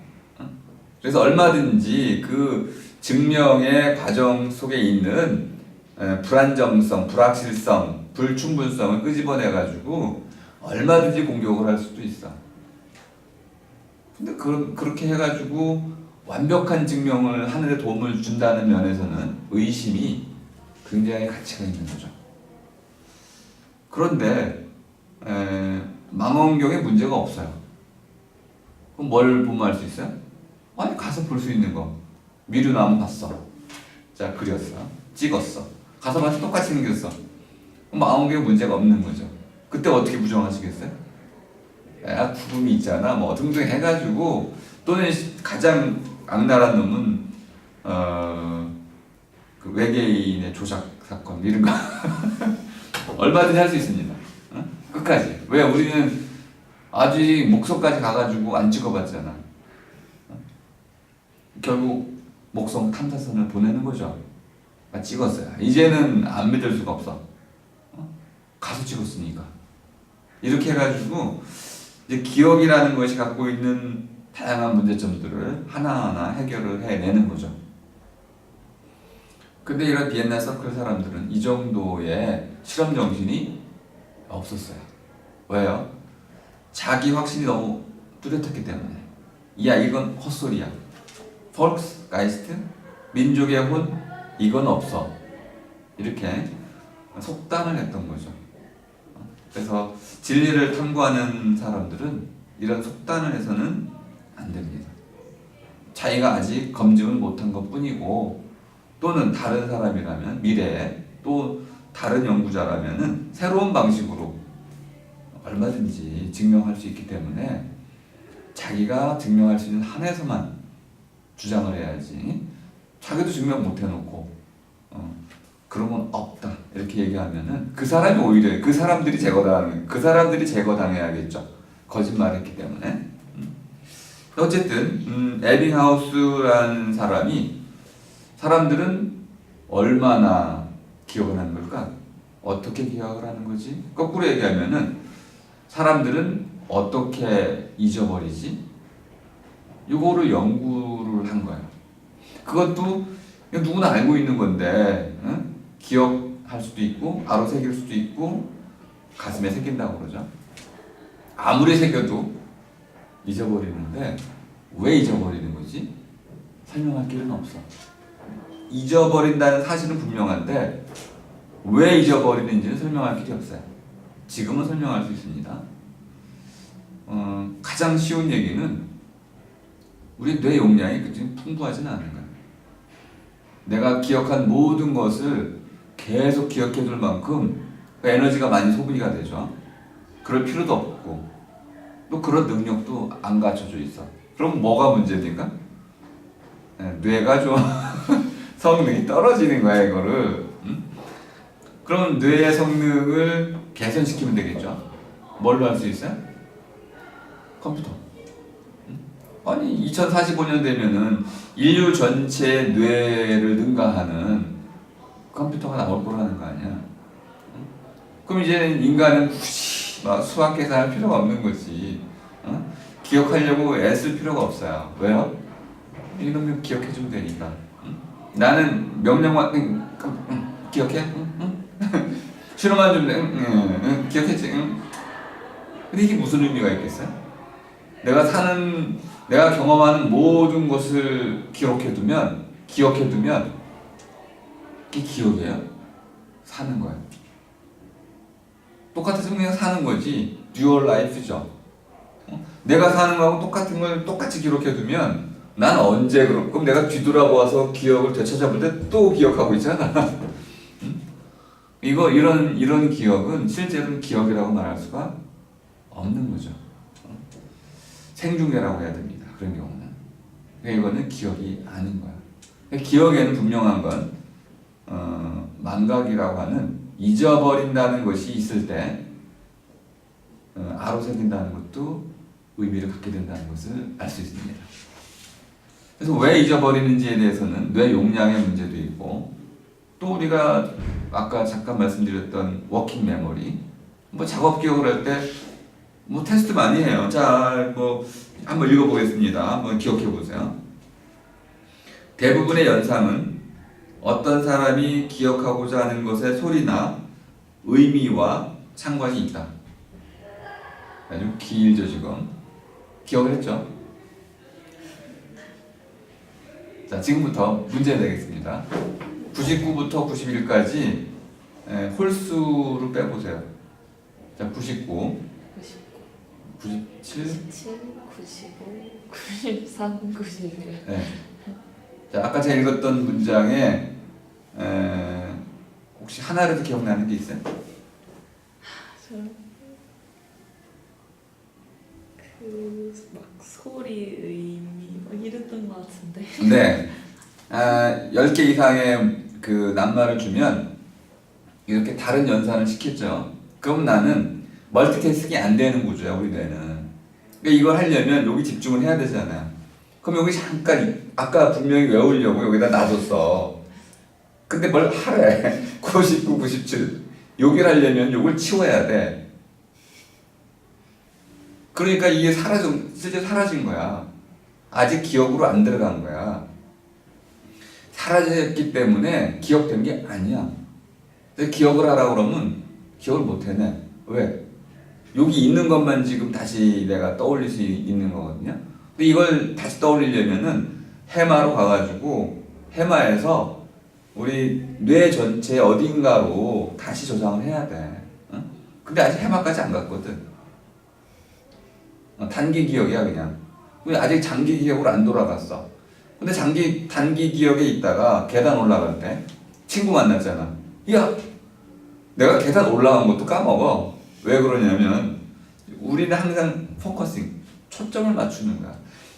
그래서 얼마든지 그 증명의 과정 속에 있는 불안정성, 불확실성, 불충분성을 끄집어내가지고 얼마든지 공격을 할 수도 있어. 근데 그렇게 해가지고 완벽한 증명을 하는 데 도움을 준다는 면에서는 의심이 굉장히 가치가 있는 거죠. 그런데 망원경에 문제가 없어요. 그럼 뭘 보면 알 수 있어요? 아니, 가서 볼 수 있는 거. 미루나무 봤어. 자, 그렸어. 찍었어. 가서 봐도 똑같이 생겼어. 그럼 망원경에 문제가 없는 거죠. 그때 어떻게 부정하시겠어요? 야, 구름이 있잖아. 뭐 등등 해가지고, 또는 가장 악랄한 놈은 그 외계인의 조작 사건 이런 거 얼마든지 할 수 있습니다. 끝까지. 왜 우리는 아직 목성까지 가가지고 안 찍어봤잖아. 결국 목성 탐사선을 보내는 거죠. 찍었어요. 이제는 안 믿을 수가 없어. 가서 찍었으니까. 이렇게 해가지고 이제 기억이라는 것이 갖고 있는 다양한 문제점들을 하나하나 해결을 해내는 거죠. 근데 이런 비엔나 서클 사람들은 이 정도의 실험 정신이 없었어요. 왜요? 자기 확신이 너무 뚜렷했기 때문에. 야, 이건 헛소리야. 폴크스가이스트, 민족의 혼, 이건 없어. 이렇게 속단을 했던 거죠. 그래서 진리를 탐구하는 사람들은 이런 속단을 해서는 안 됩니다. 자기가 아직 검증을 못한 것 뿐이고, 또는 다른 사람이라면 미래에 또 다른 연구자라면은 새로운 방식으로 얼마든지 증명할 수 있기 때문에 자기가 증명할 수 있는 한에서만 주장을 해야지, 자기도 증명 못 해놓고 그런 건 없다 이렇게 얘기하면은 그 사람이 오히려 그 사람들이 제거당해야겠죠. 거짓말했기 때문에. 어쨌든 에빙하우스라는 사람들은 얼마나 기억을 하는 걸까? 어떻게 기억을 하는 거지? 거꾸로 얘기하면은 사람들은 어떻게 잊어버리지? 이거를 연구를 한 거예요. 그것도 누구나 알고 있는 건데, 기억할 수도 있고 바로 새길 수도 있고 가슴에 새긴다고 그러죠. 아무리 새겨도 잊어버리는데 왜 잊어버리는 거지? 설명할 길은 없어. 잊어버린다는 사실은 분명한데 왜 잊어버리는지는 설명할 길이 없어요. 지금은 설명할 수 있습니다. 가장 쉬운 얘기는 우리 뇌 용량이 그렇게 풍부하지는 않은 거예요. 내가 기억한 모든 것을 계속 기억해둘 만큼 그 에너지가 많이 소비가 되죠. 그럴 필요도 없고 또 그런 능력도 안 갖춰져 있어. 그럼 뭐가 문제입니까? 뇌가 좀 성능이 떨어지는 거야, 이거를. 그럼 뇌의 성능을 개선시키면 되겠죠. 뭘로 할 수 있어요? 컴퓨터. 아니 2045년 되면은 인류 전체 뇌를 능가하는 컴퓨터가 나올 거라는 거 아니야. 그럼 이제 인간은 굳이 막 수학 계산할 필요가 없는 거지. 기억하려고 애쓸 필요가 없어요. 왜요? 이놈이 기억해주면 되니까. 응? 나는 명령만 기억해? 신호만 주면 돼. 기억했지? 근데 이게 무슨 의미가 있겠어요? 내가 경험하는 모든 것을 기억해두면 이게 기억이에요. 사는 거예요. 똑같아서 그냥 사는 거지. 듀얼 라이프죠. 내가 사는 거하고 똑같은 걸 똑같이 기록해두면 난 언제 그럼 내가 뒤돌아보아서 기억을 되찾아볼 때 또 기억하고 있잖아. 이런 기억은 실제로는 기억이라고 말할 수가 없는 거죠. 생중계라고 해야 됩니다. 그런 경우는. 그러니까 이거는 기억이 아닌 거야. 그러니까 기억에는 분명한 건 망각이라고 하는 잊어버린다는 것이 있을 때 아로 생긴다는 것도 의미를 갖게 된다는 것을 알 수 있습니다. 그래서 왜 잊어버리는지에 대해서는 뇌 용량의 문제도 있고, 또 우리가 아까 잠깐 말씀드렸던 워킹 메모리, 뭐 작업 기억을 할 때 뭐 테스트 많이 해요. 자, 뭐 한번 읽어보겠습니다. 한번 기억해 보세요. 대부분의 연상은 어떤 사람이 기억하고자 하는 것의 소리나 의미와 상관이 있다. 아주 길죠 지금. 기억을 했죠? 자, 지금부터 문제 내겠습니다. 99부터 91까지 홀수를 빼보세요. 자, 99, 97, 95, 93, 91. 네. 자, 아까 제가 읽었던 문장에 혹시 하나라도 기억나는 게 있어요? 막 소리, 의미 막 이랬던 것 같은데. 네. 10개 이상의 그 낱말을 주면 이렇게 다른 연산을 시켰죠. 그럼 나는 멀티태스킹이 안 되는 구조야, 우리 뇌는. 그러니까 이걸 하려면 여기 집중을 해야 되잖아요. 그럼 여기 잠깐 아까 분명히 외우려고 여기다 놔뒀어. 근데 뭘 하래. 99, 97 여기를 하려면 요걸 치워야 돼. 그러니까 이게 실제 사라진 거야. 아직 기억으로 안 들어간 거야. 사라졌기 때문에 기억된 게 아니야. 근데 기억을 하라고 그러면 기억을 못 해내. 왜? 여기 있는 것만 지금 다시 내가 떠올릴 수 있는 거거든요. 근데 이걸 다시 떠올리려면은 해마로 가가지고 해마에서 우리 뇌 전체 어딘가로 다시 저장을 해야 돼. 응? 근데 아직 해마까지 안 갔거든. 단기 기억이야 그냥. 아직 장기 기억으로 안 돌아갔어. 근데 단기 기억에 있다가 계단 올라갈 때 친구 만났잖아. 야, 내가 계단 올라간 것도 까먹어. 왜 그러냐면 우리는 항상 포커싱, 초점을 맞추는 거야.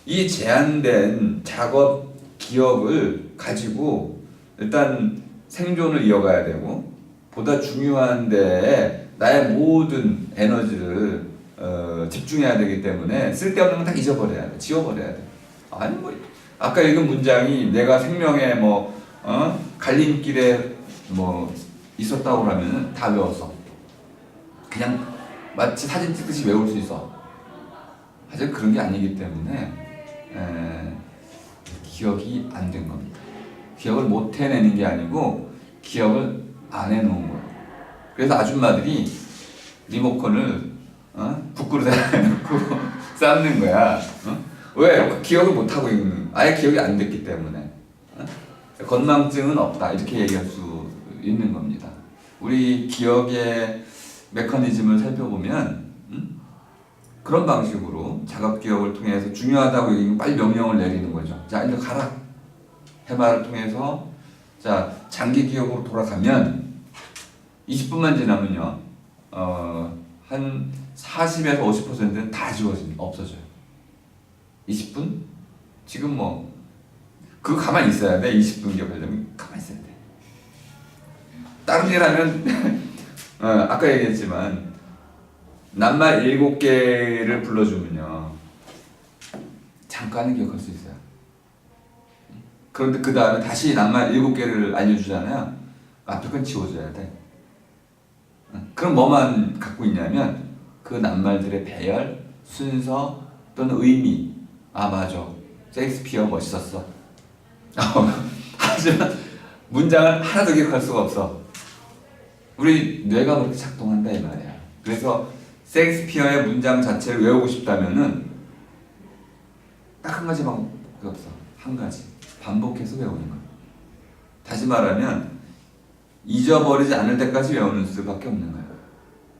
이 제한된 작업 기억을 가지고 일단 생존을 이어가야 되고, 보다 중요한 데에 나의 모든 에너지를 집중해야 되기 때문에 쓸데없는 건 다 잊어버려야 돼. 지워버려야 돼. 아니 뭐 아까 읽은 문장이 내가 생명의 갈림길에 있었다고 하면 다 외웠어. 그냥 마치 사진 찍듯이 외울 수 있어. 하지만 그런 게 아니기 때문에 기억이 안 된 겁니다. 기억을 못 해내는 게 아니고 기억을 안 해놓은 거예요. 그래서 아줌마들이 리모컨을 북그릇에 놓고 삶는 거야. 왜? 기억을 못 하고 있는, 아예 기억이 안 됐기 때문에. 건망증은 없다 이렇게 얘기할 수 있는 겁니다. 우리 기억의 메커니즘을 살펴보면 그런 방식으로 작업 기억을 통해서 중요하다고 얘기하면 빨리 명령을 내리는 거죠. 자, 이제 가라. 해마를 통해서 자 장기 기억으로 돌아가면 20분만 지나면요, 한 40에서 50%는 다 지워집니다. 없어져요. 20분? 지금 그거 가만히 있어야 돼. 20분 기억하려면 가만히 있어야 돼. 다른 일 하면 아까 얘기했지만 낱말 7개를 불러주면요 잠깐은 기억할 수 있어요. 그런데 그 다음에 다시 낱말 7개를 알려주잖아요. 앞에 건 지워줘야 돼. 그럼 뭐만 갖고 있냐면 그 낱말들의 배열, 순서, 또는 의미. 아 맞아, 셰익스피어 멋있었어. 하지만 문장을 하나도 기억할 수가 없어. 우리 뇌가 그렇게 작동한다 이 말이야. 그래서 셰익스피어의 문장 자체를 외우고 싶다면은 딱 한 가지 방법이 없어. 한 가지. 반복해서 외우는 거야. 다시 말하면 잊어버리지 않을 때까지 외우는 수밖에 없는 거야.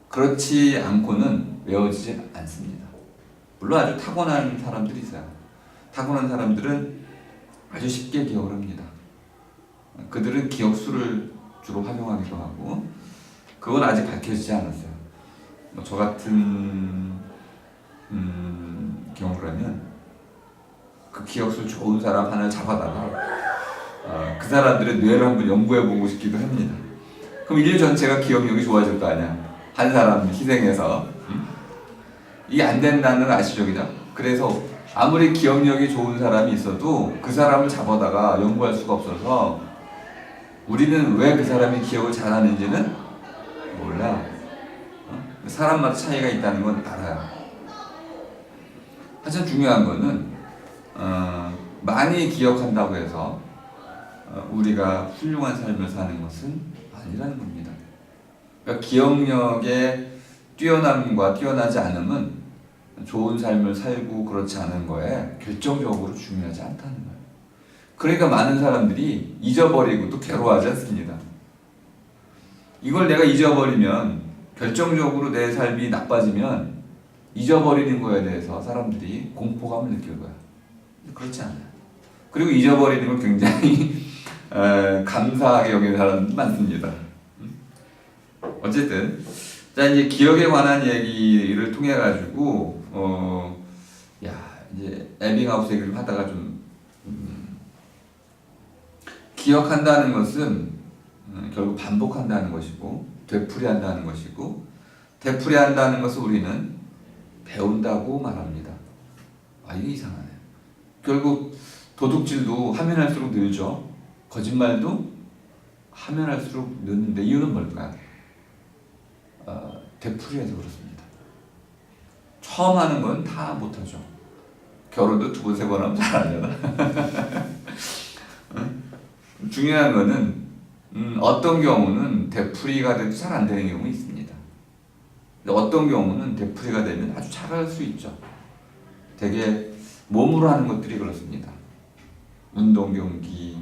그렇지 않고는 외워지지 않습니다. 물론 아주 타고난 사람들이 있어요. 타고난 사람들은 아주 쉽게 기억을 합니다. 그들은 기억수를 주로 활용하기도 하고, 그건 아직 밝혀지지 않았어요. 저 같은 경우라면 그 기억수 좋은 사람 하나를 잡아다가 그 사람들의 뇌를 한번 연구해보고 싶기도 합니다. 그럼 인류 전체가 기억력이 좋아질 거 아니야. 한 사람 희생해서. 이게 안 된다는 걸 아시죠, 그죠? 그래서 아무리 기억력이 좋은 사람이 있어도 그 사람을 잡아다가 연구할 수가 없어서 우리는 왜 그 사람이 기억을 잘하는지는 몰라. 사람마다 차이가 있다는 건 알아요. 하여튼 중요한 거는 많이 기억한다고 해서 우리가 훌륭한 삶을 사는 것은 아니라는 겁니다. 그러니까 기억력의 뛰어남과 뛰어나지 않음은 좋은 삶을 살고 그렇지 않은 거에 결정적으로 중요하지 않다는 거예요. 그러니까 많은 사람들이 잊어버리고 또 괴로워하지 않습니다. 이걸 내가 잊어버리면, 결정적으로 내 삶이 나빠지면 잊어버리는 거에 대해서 사람들이 공포감을 느낄 거야. 그렇지 않아요. 그리고 잊어버리는 걸 굉장히 감사하게 여기는 사람도 많습니다. 어쨌든 자, 이제 기억에 관한 얘기를 통해 가지고 이제 에빙하우스 얘기를 하다가 좀 기억한다는 것은 결국 반복한다는 것이고 되풀이한다는 것이고, 되풀이한다는 것을 우리는 배운다고 말합니다. 이게 이상하네. 결국 도둑질도 하면 할수록 늘죠. 거짓말도 하면 할수록 느는데 이유는 뭘까요? 되풀이해서 그렇습니다. 처음 하는 건 다 못하죠. 결혼도 2번, 3번 하면 잘 하려나? 중요한 거는 어떤 경우는 되풀이가 돼도 잘 안 되는 경우 있습니다. 근데 어떤 경우는 되풀이가 되면 아주 잘할 수 있죠. 되게 몸으로 하는 것들이 그렇습니다. 운동 경기,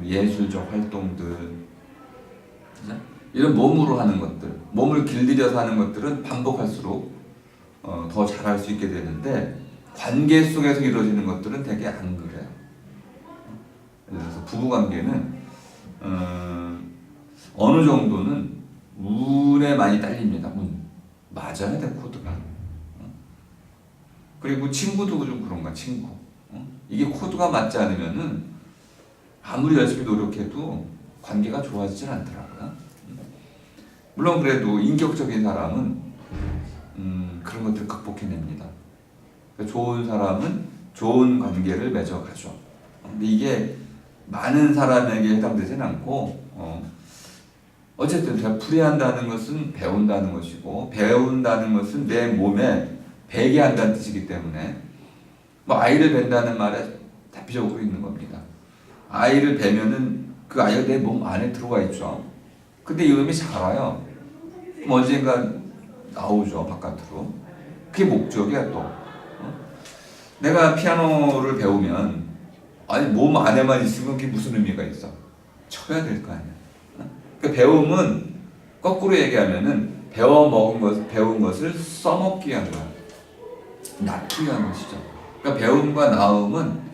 예술적 활동들, 이런 몸으로 하는 것들, 몸을 길들여서 하는 것들은 반복할수록 더 잘할 수 있게 되는데, 관계 속에서 이루어지는 것들은 되게 안 그래요. 그래서 부부관계는 어느 정도는 운에 많이 딸립니다. 운. 맞아야 돼, 코드가. 그리고 친구도 좀 그런가, 친구. 이게 코드가 맞지 않으면은 아무리 열심히 노력해도 관계가 좋아지질 않더라고요. 물론 그래도 인격적인 사람은 그런 것들을 극복해냅니다. 그러니까 좋은 사람은 좋은 관계를 맺어가죠. 근데 이게 많은 사람에게 해당되진 않고, 어쨌든 되풀이한다는 것은 배운다는 것이고, 배운다는 것은 내 몸에 배게 한다는 뜻이기 때문에, 아이를 뵌다는 말에 대표적으로 있는 겁니다. 아이를 뵈면은 그 아이가 내 몸 안에 들어가 있죠. 근데 이놈이 자라요. 그럼 언젠가 나오죠, 바깥으로. 그게 목적이야, 또. 내가 피아노를 배우면, 몸 안에만 있으면 그게 무슨 의미가 있어? 쳐야 될 거 아니야. 그 배움은 거꾸로 얘기하면은 배운 것을 써먹기 위한 거야. 낳기 위한 것이죠. 그러니까 배움과 나음은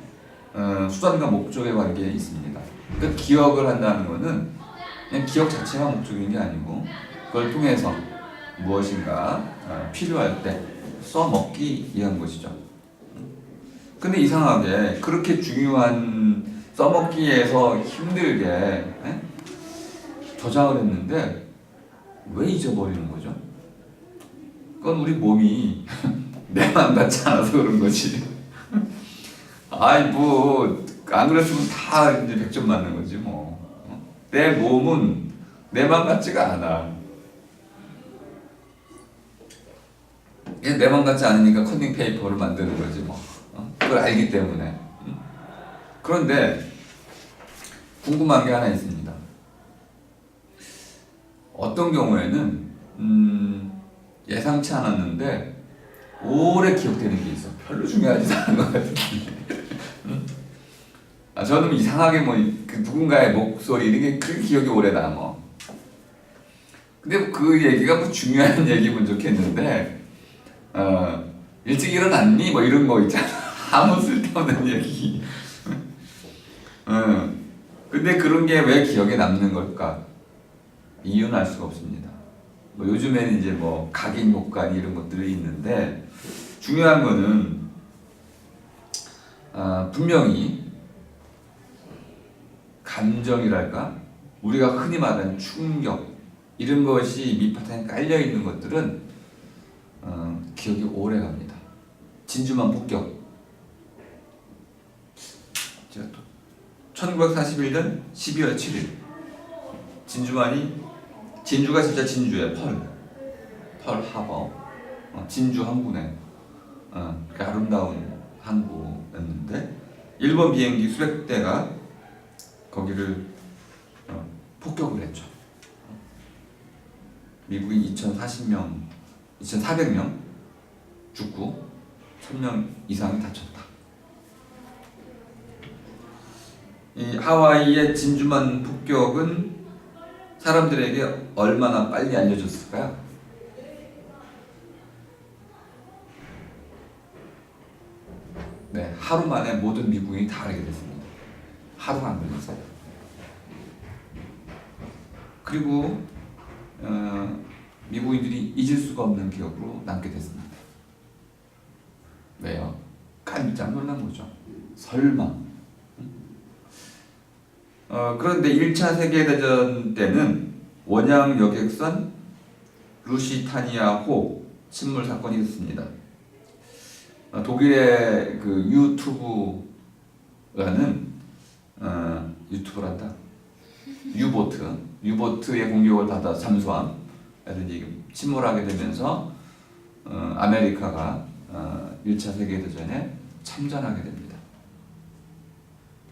수단과 목적의 관계에 있습니다. 그러니까 기억을 한다는 것은 그냥 기억 자체가 목적인 게 아니고, 그걸 통해서 무엇인가 필요할 때 써먹기 위한 것이죠. 근데 이상하게 그렇게 중요한 써먹기에서 힘들게 저장을 했는데 왜 잊어버리는 거죠? 그건 우리 몸이 내 맘 같지 않아서 그런 거지. 안 그랬으면 다 이제 100점 맞는 거지 뭐. 내 몸은 내 맘 같지가 않아. 이게 내 맘 같지 않으니까 컨닝 페이퍼를 만드는 거지 뭐. 그걸 알기 때문에. 그런데 궁금한 게 하나 있습니다. 어떤 경우에는 예상치 않았는데 오래 기억되는 게 있어. 별로 중요하지 않은 것 같은데. 저는 이상하게 그 누군가의 목소리 이런 게 그렇게 기억이 오래 남아. 근데 그 얘기가 뭐 중요한 얘기면 좋겠는데 일찍 일어났니? 뭐 이런 거 있잖아. 아무 쓸데없는 얘기. 근데 그런 게 왜 기억에 남는 걸까? 이유는 알 수가 없습니다. 뭐 요즘에는 이제 뭐 각인 효과 이런 것들이 있는데 중요한 거는 분명히 감정이랄까 우리가 흔히 말하는 충격 이런 것이 밑바탕에 깔려 있는 것들은 기억이 오래 갑니다. 진주만 폭격. 제가 또 1941년 12월 7일 진주가 진짜 진주의 펄 하버 진주 항구네. 그 아름다운 항구였는데 일본 비행기 수백 대가 거기를 폭격을 했죠. 미국이 2,400명 죽고 1,000명 이상이 다쳤다. 이 하와이의 진주만 폭격은 사람들에게 얼마나 빨리 알려졌을까요? 네, 하루 만에 모든 미국인이 다 알게 됐습니다. 하루가 안 걸렸어요. 그리고 미국인들이 잊을 수가 없는 기억으로 남게 됐습니다. 왜요? 깜짝 놀란 거죠. 설마. 그런데 1차 세계대전 때는 원양 여객선 루시타니아호 침몰 사건이 있었습니다. 독일의 그 유튜브란다. 유보트의 공격을 받아 잠수함 침몰하게 되면서 아메리카가 1차 세계대전에 참전하게 됩니다.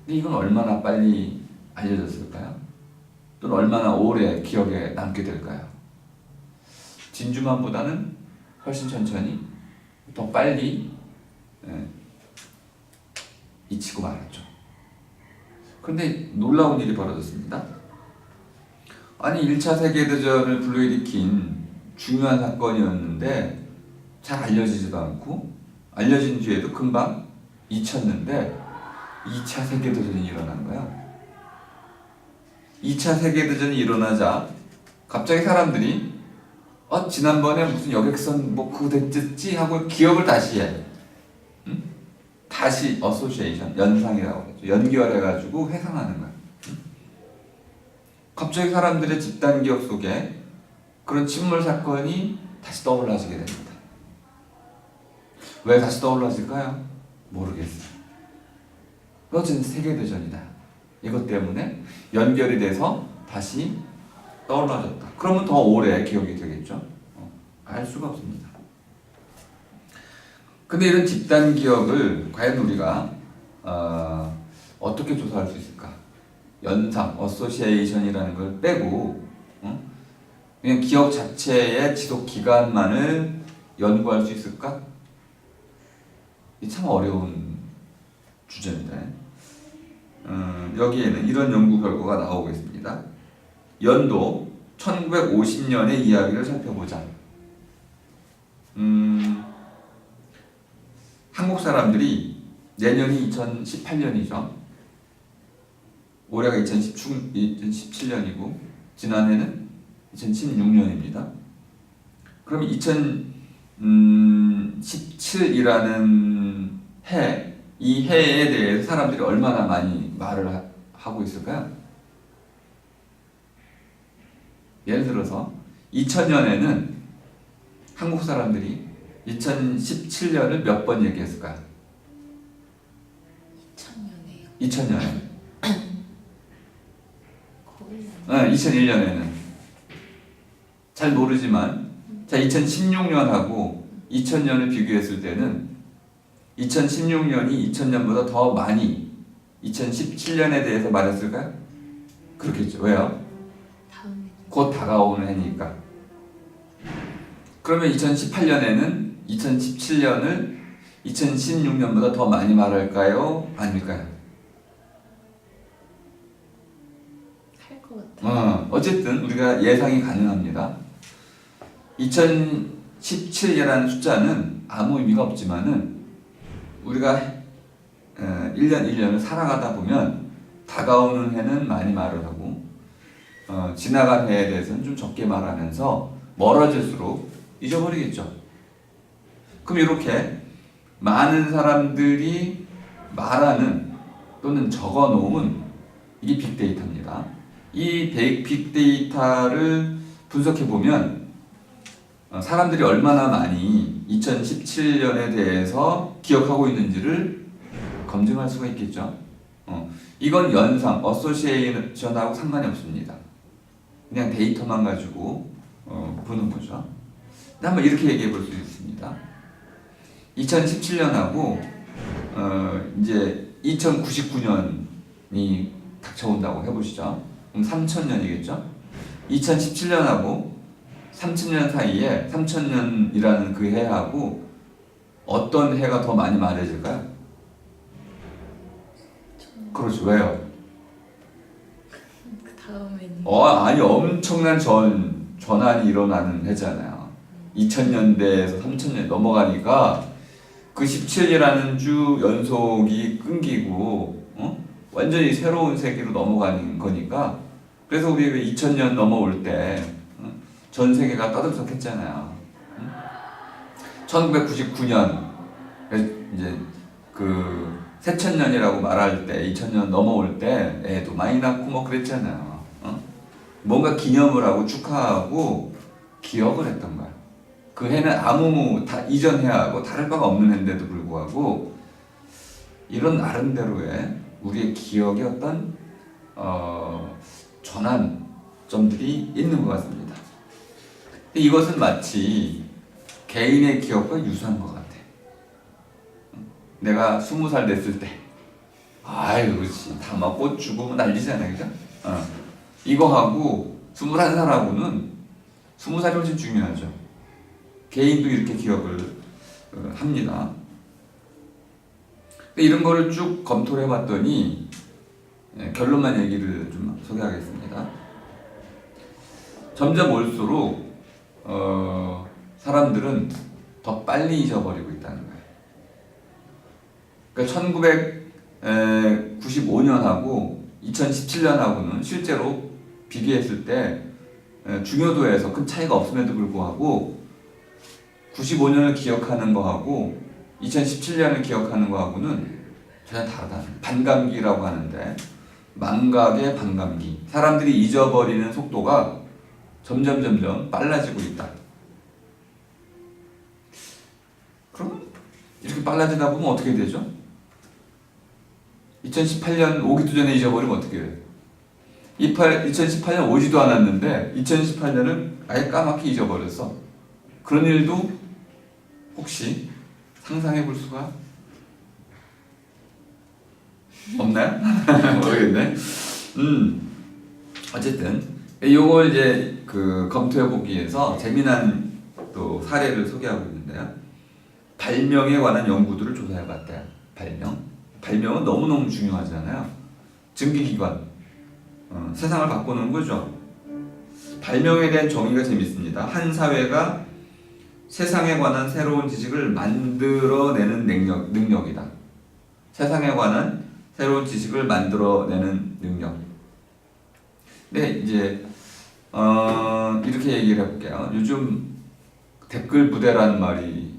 근데 이건 얼마나 빨리 알려졌을까요? 또는 얼마나 오래 기억에 남게 될까요? 진주만보다는 훨씬 천천히 더 빨리 잊히고 말았죠. 그런데 놀라운 일이 벌어졌습니다. 아니 1차 세계대전을 불러일으킨 중요한 사건이었는데 잘 알려지지도 않고 알려진 뒤에도 금방 잊혔는데 2차 세계대전이 일어난 거야. 2차 세계대전이 일어나자 갑자기 사람들이 지난번에 무슨 여객선 뭐 그거 됐지 하고 기억을 다시 해. 다시 어소시에이션, 연상이라고 하죠. 연결해가지고 회상하는 거야. 갑자기 사람들의 집단 기억 속에 그런 침몰 사건이 다시 떠올라지게 됩니다. 왜 다시 떠올라질까요? 모르겠어요. 어쨌든 세계대전이다. 이것 때문에 연결이 돼서 다시 떠올라졌다. 그러면 더 오래 기억이 되겠죠? 알 수가 없습니다. 근데 이런 집단 기억을 과연 우리가 어떻게 조사할 수 있을까? 연상, 어소시에이션이라는 걸 빼고 그냥 기억 자체의 지속 기간만을 연구할 수 있을까? 이 참 어려운 주제인데 여기에는 이런 연구 결과가 나오고 있습니다. 연도 1950년의 이야기를 살펴보자. 한국 사람들이 내년이 2018년이죠. 올해가 2017년이고 지난해는 2016년입니다. 그럼 2017이라는 이 해에 대해서 사람들이 얼마나 많이 말을 하고 있을까요? 예를 들어서 2000년에는 한국 사람들이 2017년을 몇 번 얘기했을까요? 2000년에 2001년에는 잘 모르지만 자 2016년하고 2000년을 비교했을 때는 2016년이 2000년보다 더 많이 2017년에 대해서 말했을까요? 그렇겠죠. 왜요? 다음에 곧 다가오는 해니까. 그러면 2018년에는 2017년을 2016년보다 더 많이 말할까요? 아닐까요? 할 것 같아요. 어쨌든 우리가 예상이 가능합니다. 2017이라는 숫자는 아무 의미가 없지만은 우리가 1년 1년을 살아가다 보면 다가오는 해는 많이 말을 하고 지나간 해에 대해서는 좀 적게 말하면서 멀어질수록 잊어버리겠죠. 그럼 이렇게 많은 사람들이 말하는 또는 적어놓은 이게 빅데이터입니다. 이 빅데이터를 분석해보면 사람들이 얼마나 많이 2017년에 대해서 기억하고 있는지를 검증할 수가 있겠죠. 이건 연상, 어소시에이션하고 상관이 없습니다. 그냥 데이터만 가지고 보는 거죠. 한번 이렇게 얘기해 볼 수 있습니다. 2017년하고 이제 2099년이 닥쳐온다고 해보시죠. 그럼 3000년이겠죠. 2017년하고 3000년 사이에 3000년이라는 그 해하고 어떤 해가 더 많이 말해질까요? 그렇죠. 왜요? 그 다음에는 아니 엄청난 전환이 일어나는 해잖아요. 2000년대에서 3000년 넘어가니까 그 17이라는 주 연속이 끊기고 완전히 새로운 세계로 넘어가는 거니까 그래서 우리 왜 2000년 넘어올 때 전 세계가 떠들썩했잖아요. 1999년 이제 그 새천년이라고 말할 때 2000년 넘어올 때 애도 많이 낳고 뭐 그랬잖아요. 뭔가 기념을 하고 축하하고 기억을 했던 거야. 그 해는 아무 이전 해하고 다를 바가 없는 해인데도 불구하고 이런 나름대로의 우리의 기억의 어떤 전환점들이 있는 것 같습니다. 근데 이것은 마치 개인의 기억과 유사한 것 같아. 내가 20살 됐을 때, 아유, 다막 꽃 주고 난리잖아요, 그죠? 이거하고 21살하고는 20살이 훨씬 중요하죠. 개인도 이렇게 기억을 합니다. 근데 이런 거를 쭉 검토를 해봤더니 결론만 얘기를 좀 소개하겠습니다. 점점 올수록 사람들은 더 빨리 잊어버리고 있다는 거예요. 그러니까 1995년하고 2017년하고는 실제로 비교했을 때 중요도에서 큰 차이가 없음에도 불구하고 95년을 기억하는 거하고 2017년을 기억하는 거하고는 전혀 다르다. 반감기라고 하는데 망각의 반감기. 사람들이 잊어버리는 속도가 점점 빨라지고 있다. 그럼 이렇게 빨라지다 보면 어떻게 되죠? 2018년 오기도 전에 잊어버리면 어떻게 돼요? 2018년 오지도 않았는데 2018년을 아예 까맣게 잊어버렸어. 그런 일도 혹시 상상해 볼 수가 없나요? 모르겠네. 어쨌든 요걸 이제 검토해 보기 위해서 재미난 또 사례를 소개하고 있는데요. 발명에 관한 연구들을 조사해 봤대요. 발명은 너무너무 중요하잖아요. 증기기관, 세상을 바꾸는 거죠. 발명에 대한 정의가 재밌습니다. 한 사회가 세상에 관한 새로운 지식을 만들어내는 능력이다. 세상에 관한 새로운 지식을 만들어내는 능력. 네, 이제 이렇게 얘기를 해볼게요. 요즘 댓글 부대라는 말이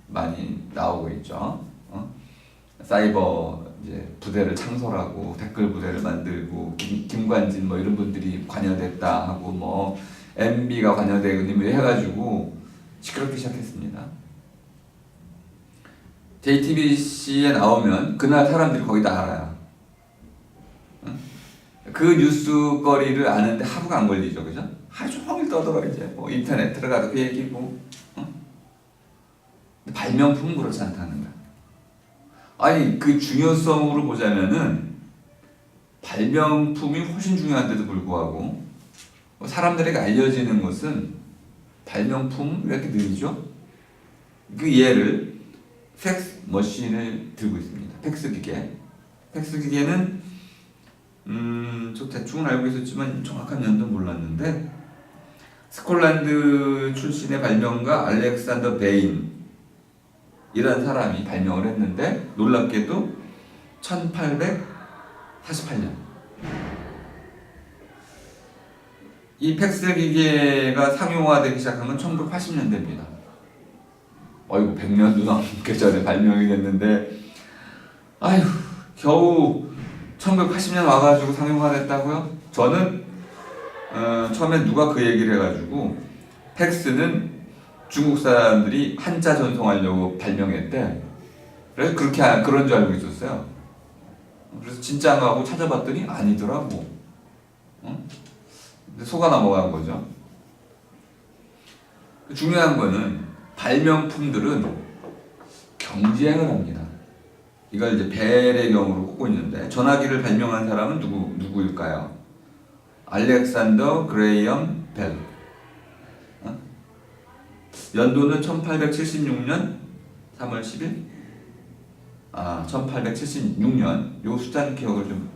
많이 나오고 있죠. 사이버 이제 부대를 창설하고 댓글 부대를 만들고 김관진 뭐 이런 분들이 관여됐다 하고 뭐 MB가 관여되고 뭐 해가지고 시끄럽기 시작했습니다. JTBC에 나오면 그날 사람들이 거의 다 알아요. 그 뉴스거리를 아는데 하루가 안 걸리죠, 그죠? 하루 종일 떠들어 이제 뭐 인터넷 들어가도 그 얘기고. 발명품은 그렇지 않다는 거야. 아니 그 중요성으로 보자면은 발명품이 훨씬 중요한데도 불구하고 사람들에게 알려지는 것은 발명품 왜 이렇게 느리죠? 그 예를 팩스 머신을 들고 있습니다. 팩스 기계. 팩스 기계는 저 대충은 알고 있었지만 정확한 연도는 몰랐는데 스콜란드 출신의 발명가 알렉산더 베인 이라는 사람이 발명을 했는데 놀랍게도 1848년 이 팩스 기계가 상용화되기 시작한 건 1980년대입니다. 어이구 100년도 넘게 전에 발명이 됐는데 아휴 겨우 1980년 와가지고 상용화됐다고요? 저는 처음에 누가 그 얘기를 해가지고 팩스는 중국 사람들이 한자 전송하려고 발명했대. 그래서 그런 줄 알고 있었어요. 그래서 진짜인가 하고 찾아봤더니 아니더라고. 속아 넘어간 거죠. 중요한 거는 발명품들은 경쟁을 합니다. 이걸 이제 벨의 경우로 꼽고 있는데 전화기를 발명한 사람은 누구일까요? 알렉산더 그레이엄 벨. 연도는 1876년 3월 10일. 1876년. 요 숫자는 기억을 좀.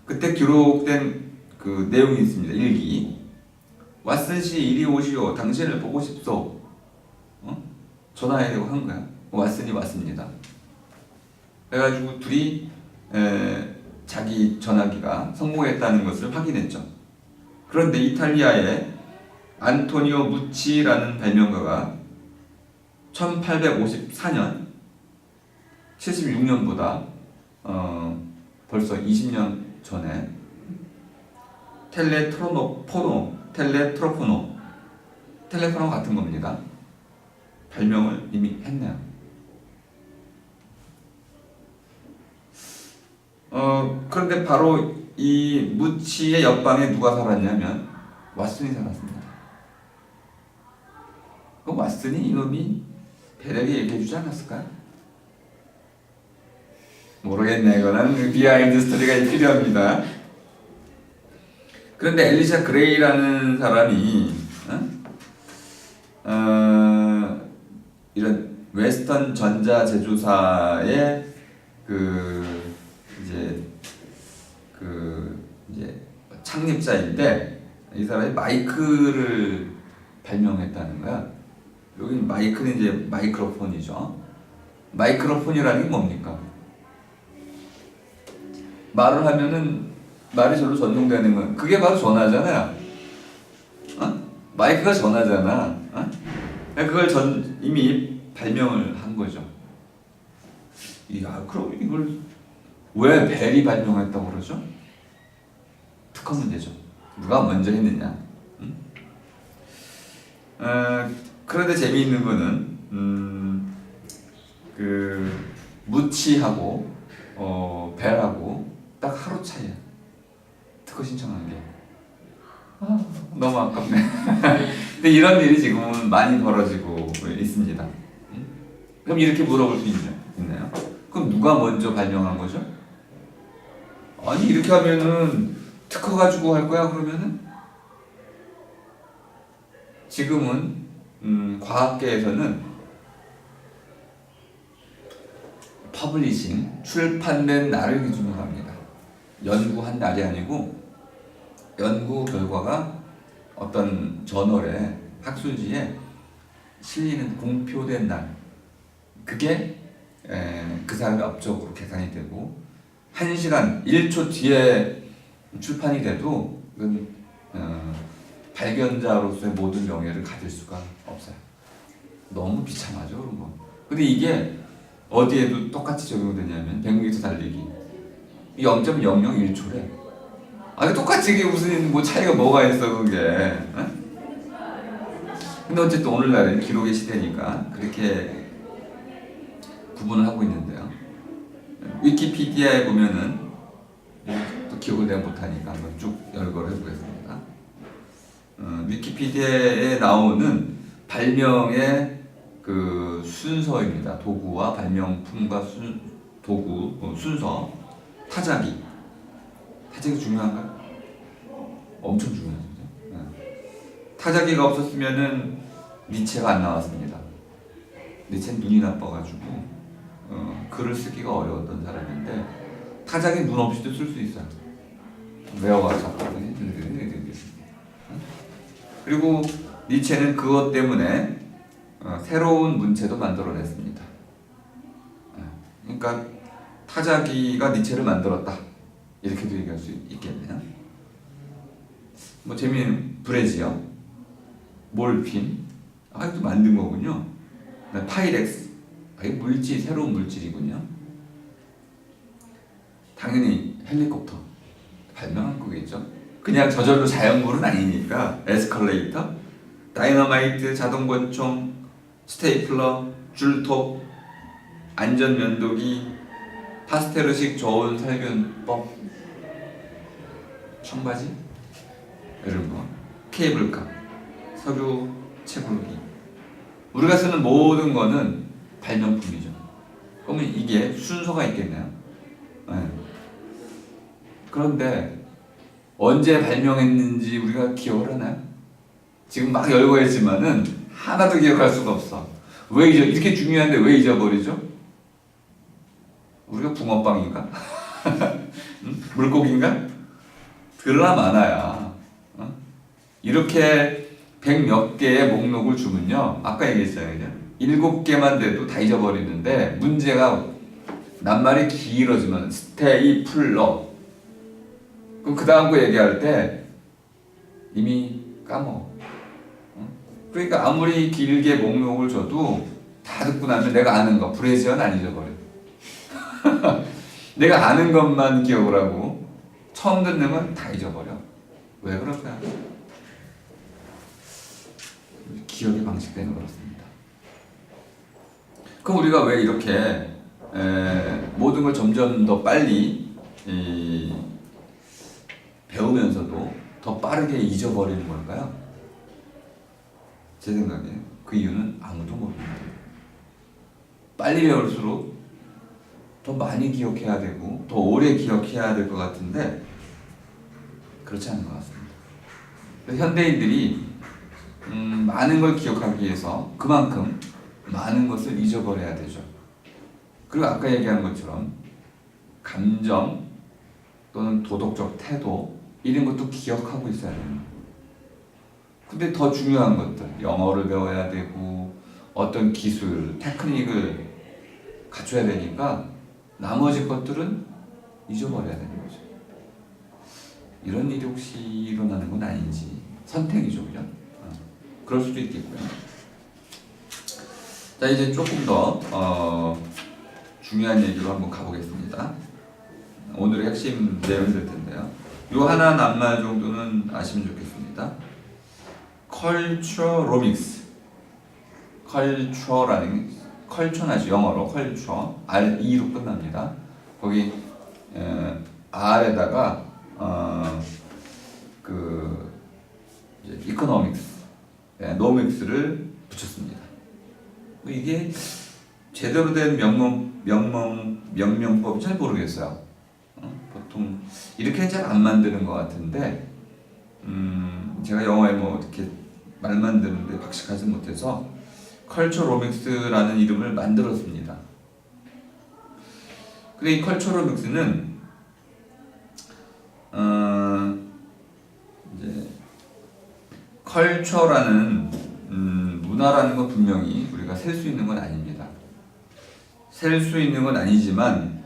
그때 기록된 그 내용이 있습니다. 일기. 왓슨 씨 이리 오시오. 당신을 보고 싶소. 전화하려고 한 거야. 왓슨이 왔습니다. 그래가지고 둘이 자기 전화기가 성공했다는 것을 확인했죠. 그런데 이탈리아의 안토니오 무치라는 발명가가 1854년 76년보다 벌써 20년 전에 텔레포노 같은 겁니다. 발명을 이미 했네요. 그런데 바로 이 무치의 옆방에 누가 살았냐면 왓슨이 살았습니다. 그럼 왓슨이 이놈이 벨에게 얘기해주지 않았을까요? 모르겠네. 이거는 비하인드 스토리가 필요합니다. 그런데 엘리샤 그레이라는 사람이 이런 웨스턴 전자 제조사의 이제 창립자인데 이 사람이 마이크를 발명했다는 거야. 여기 마이크는 이제 마이크로폰이죠. 마이크로폰이라는 게 뭡니까? 말을 하면은 말이 절로 전송되는 건 그게 바로 전화잖아요. 마이크가 전화잖아. 그걸 이미 발명을 한 거죠. 그럼 이걸 왜 벨이 발명했다고 그러죠? 특허 문제죠. 누가 먼저 했느냐. 그런데 재미있는 거는 그 무치하고 벨하고 딱 하루 차이야. 특허 신청한 게. 너무 아깝네. 근데 이런 일이 지금은 많이 벌어지고 있습니다. 그럼 이렇게 물어볼 수 있나요? 그럼 누가 먼저 발명한 거죠? 아니 이렇게 하면은 특허 가지고 할 거야 그러면은? 지금은 과학계에서는 퍼블리싱, 출판된 날을 기준으로 합니다. 연구한 날이 아니고 연구 결과가 어떤 저널에 학술지에 실리는 공표된 날, 그게 그 사람의 업적으로 계산이 되고 1시간 1초 뒤에 출판이 돼도 그건 발견자로서의 모든 명예를 가질 수가 없어요. 너무 비참하죠 그런 거. 근데 이게 어디에도 똑같이 적용되냐면 100m 달리기 0.001초래. 똑같이 이게 무슨 뭐 차이가 뭐가 있어 그게. 근데 어쨌든 오늘날은 기록의 시대니까 그렇게 구분을 하고 있는데요. 위키피디아에 보면은 또 기억을 내가 못하니까 한번 쭉 열거를 해보겠습니다. 위키피디아에 나오는 발명의 그 순서입니다. 도구와 발명품과 순서. 타자기 중요한가? 엄청 중요하죠. 타자기가 없었으면은 니체가 안 나왔습니다. 니체는 눈이 나빠가지고 글을 쓰기가 어려웠던 사람인데 타자기 눈 없이도 쓸 수 있어요. 외워가서. 그리고 니체는 그것 때문에 새로운 문체도 만들어냈습니다. 그러니까 타자기가 니체를 만들었다 이렇게도 얘기할 수 있겠네요. 뭐 재미있는 브레지어, 몰핀, 이것도 만든 거군요. 파이렉스, 이게 물질, 새로운 물질이군요. 당연히 헬리콥터 발명한 거겠죠. 그냥 저절로 자연물은 아니니까. 에스컬레이터, 다이너마이트, 자동권총, 스테이플러, 줄톱, 안전면도기, 파스테르식 저온 살균법, 청바지 이런 거, 케이블카, 서류 채굴기. 우리가 쓰는 모든 거는 발명품이죠. 그러면 이게 순서가 있겠네요. 네. 그런데 언제 발명했는지 우리가 기억을 하나요? 지금 막 열거했지만은 하나도 기억할 수가 없어. 왜 이렇게 중요한데 왜 잊어버리죠? 우리가 붕어빵인가? 물고기인가? 들라 많아야. 이렇게 100몇 개의 목록을 주면요, 아까 얘기했어요. 그냥 7개만 돼도 다 잊어버리는데 문제가 낱말이 길어지면 스테이플러. 그럼 그 다음 거 얘기할 때 이미 까먹어. 그러니까 아무리 길게 목록을 줘도 다 듣고 나면 내가 아는 거, 브레지어는 안 잊어버려. 내가 아는 것만 기억을 하고 처음 듣는 건 다 잊어버려. 왜 그럴까요? 기억의 방식 때문에 그렇습니다. 그럼 우리가 왜 이렇게 모든 걸 점점 더 빨리 배우면서도 더 빠르게 잊어버리는 걸까요? 제 생각에 그 이유는 아무도 모릅니다. 빨리 배울수록 더 많이 기억해야 되고 더 오래 기억해야 될 것 같은데 그렇지 않은 것 같습니다. 현대인들이 많은 걸 기억하기 위해서 그만큼 많은 것을 잊어버려야 되죠. 그리고 아까 얘기한 것처럼 감정 또는 도덕적 태도 이런 것도 기억하고 있어야 됩니다. 근데 더 중요한 것들, 영어를 배워야 되고 어떤 기술, 테크닉을 갖춰야 되니까 나머지 것들은 잊어버려야 되는 거죠. 이런 일이 혹시 일어나는 건 아닌지 선택이죠, 그죠? 그럴 수도 있겠고요. 자, 이제 조금 더 중요한 얘기로 한번 가보겠습니다. 오늘의 핵심 내용이 될 텐데요. 요 하나 낱말 정도는 아시면 좋겠습니다. 컬처로믹스. 컬처라는 컬처나죠. 영어로 컬처. RE로 끝납니다. 거기 R에다가 그 이제 이코노믹스, 노믹스를 붙였습니다. 이게 제대로 된 명명법이 잘 모르겠어요. 보통 이렇게 잘 안 만드는 것 같은데 제가 영어에 뭐 이렇게 말 만드는데 박식하지 못해서 컬처로믹스라는 이름을 만들었습니다. 근데 이 컬처로믹스는 이제 컬처라는 문화라는 건 분명히 우리가 셀 수 있는 건 아닙니다. 셀 수 있는 건 아니지만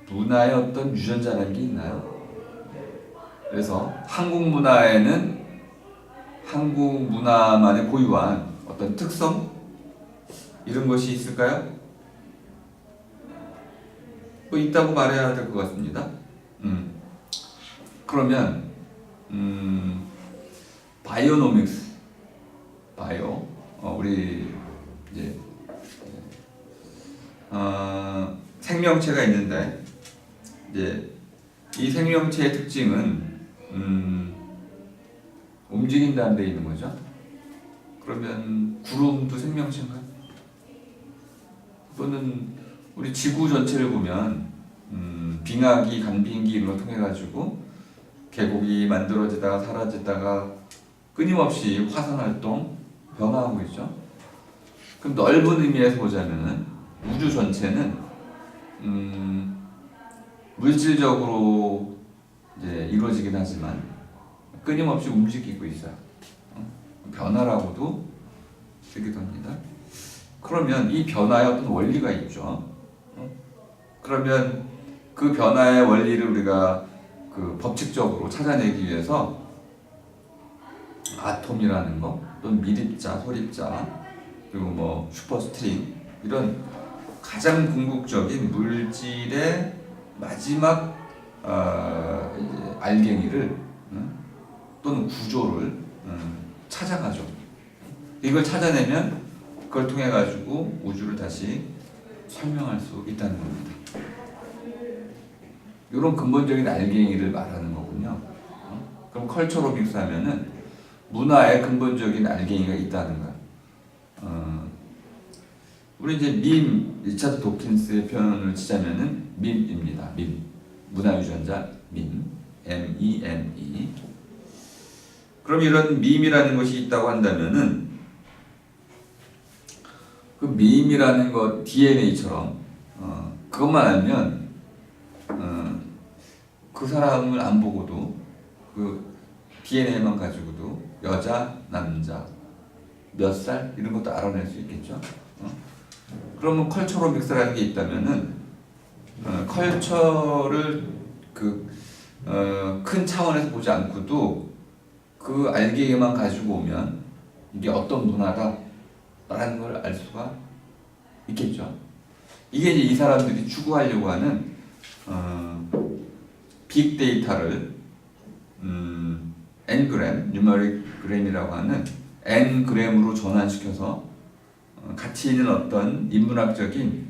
문화의 어떤 유전자라는 게 있나요? 그래서 한국 문화에는 한국 문화만의 고유한 어떤 특성 이런 것이 있을까요? 뭐 있다고 말해야 될 것 같습니다. 그러면 바이오노믹스, 우리 이제 생명체가 있는데 이제 이 생명체의 특징은 움직인다는 데 있는 거죠. 그러면 구름도 생명체인가요? 또는 우리 지구 전체를 보면 빙하기, 간빙기 이런 걸 통해 가지고 계곡이 만들어지다가 사라지다가 끊임없이 화산 활동 변화하고 있죠. 그럼 넓은 의미에서 보자면은 우주 전체는 물질적으로 이제 이루어지긴 하지만 끊임없이 움직이고 있어요. 변화라고도 쓰기도 합니다. 그러면 이 변화에 어떤 원리가 있죠. 그러면 그 변화의 원리를 우리가 그 법칙적으로 찾아내기 위해서 아톰이라는 거, 또는 미립자, 소립자, 그리고 뭐 슈퍼스트링 이런 가장 궁극적인 물질의 마지막 이제 알갱이를 또는 구조를 찾아가죠. 이걸 찾아내면 그걸 통해 가지고 우주를 다시 설명할 수 있다는 겁니다. 이런 근본적인 알갱이를 말하는 거군요. 그럼 컬처로믹스 하면은 문화의 근본적인 알갱이가 있다는 거. 우리 이제 밈, 리차드 도킨스의 표현을 치자면은 밈입니다. 밈. 문화유전자 밈. M-E-M-E. 그럼 이런 밈이라는 것이 있다고 한다면은 그 밈이라는 것 DNA처럼 그것만 알면 그 사람을 안 보고도 그 DNA만 가지고도 여자, 남자, 몇 살 이런 것도 알아낼 수 있겠죠. 그러면 컬처로믹스라는 게 있다면은 컬처를 큰 차원에서 보지 않고도 그 알갱이만 가지고 오면 이게 어떤 문화다라는 걸 알 수가 있겠죠. 이게 이제 이 사람들이 추구하려고 하는 빅데이터를 N그램, 뉴머릭 그램이라고 하는 N그램으로 전환시켜서 가치 있는 어떤 인문학적인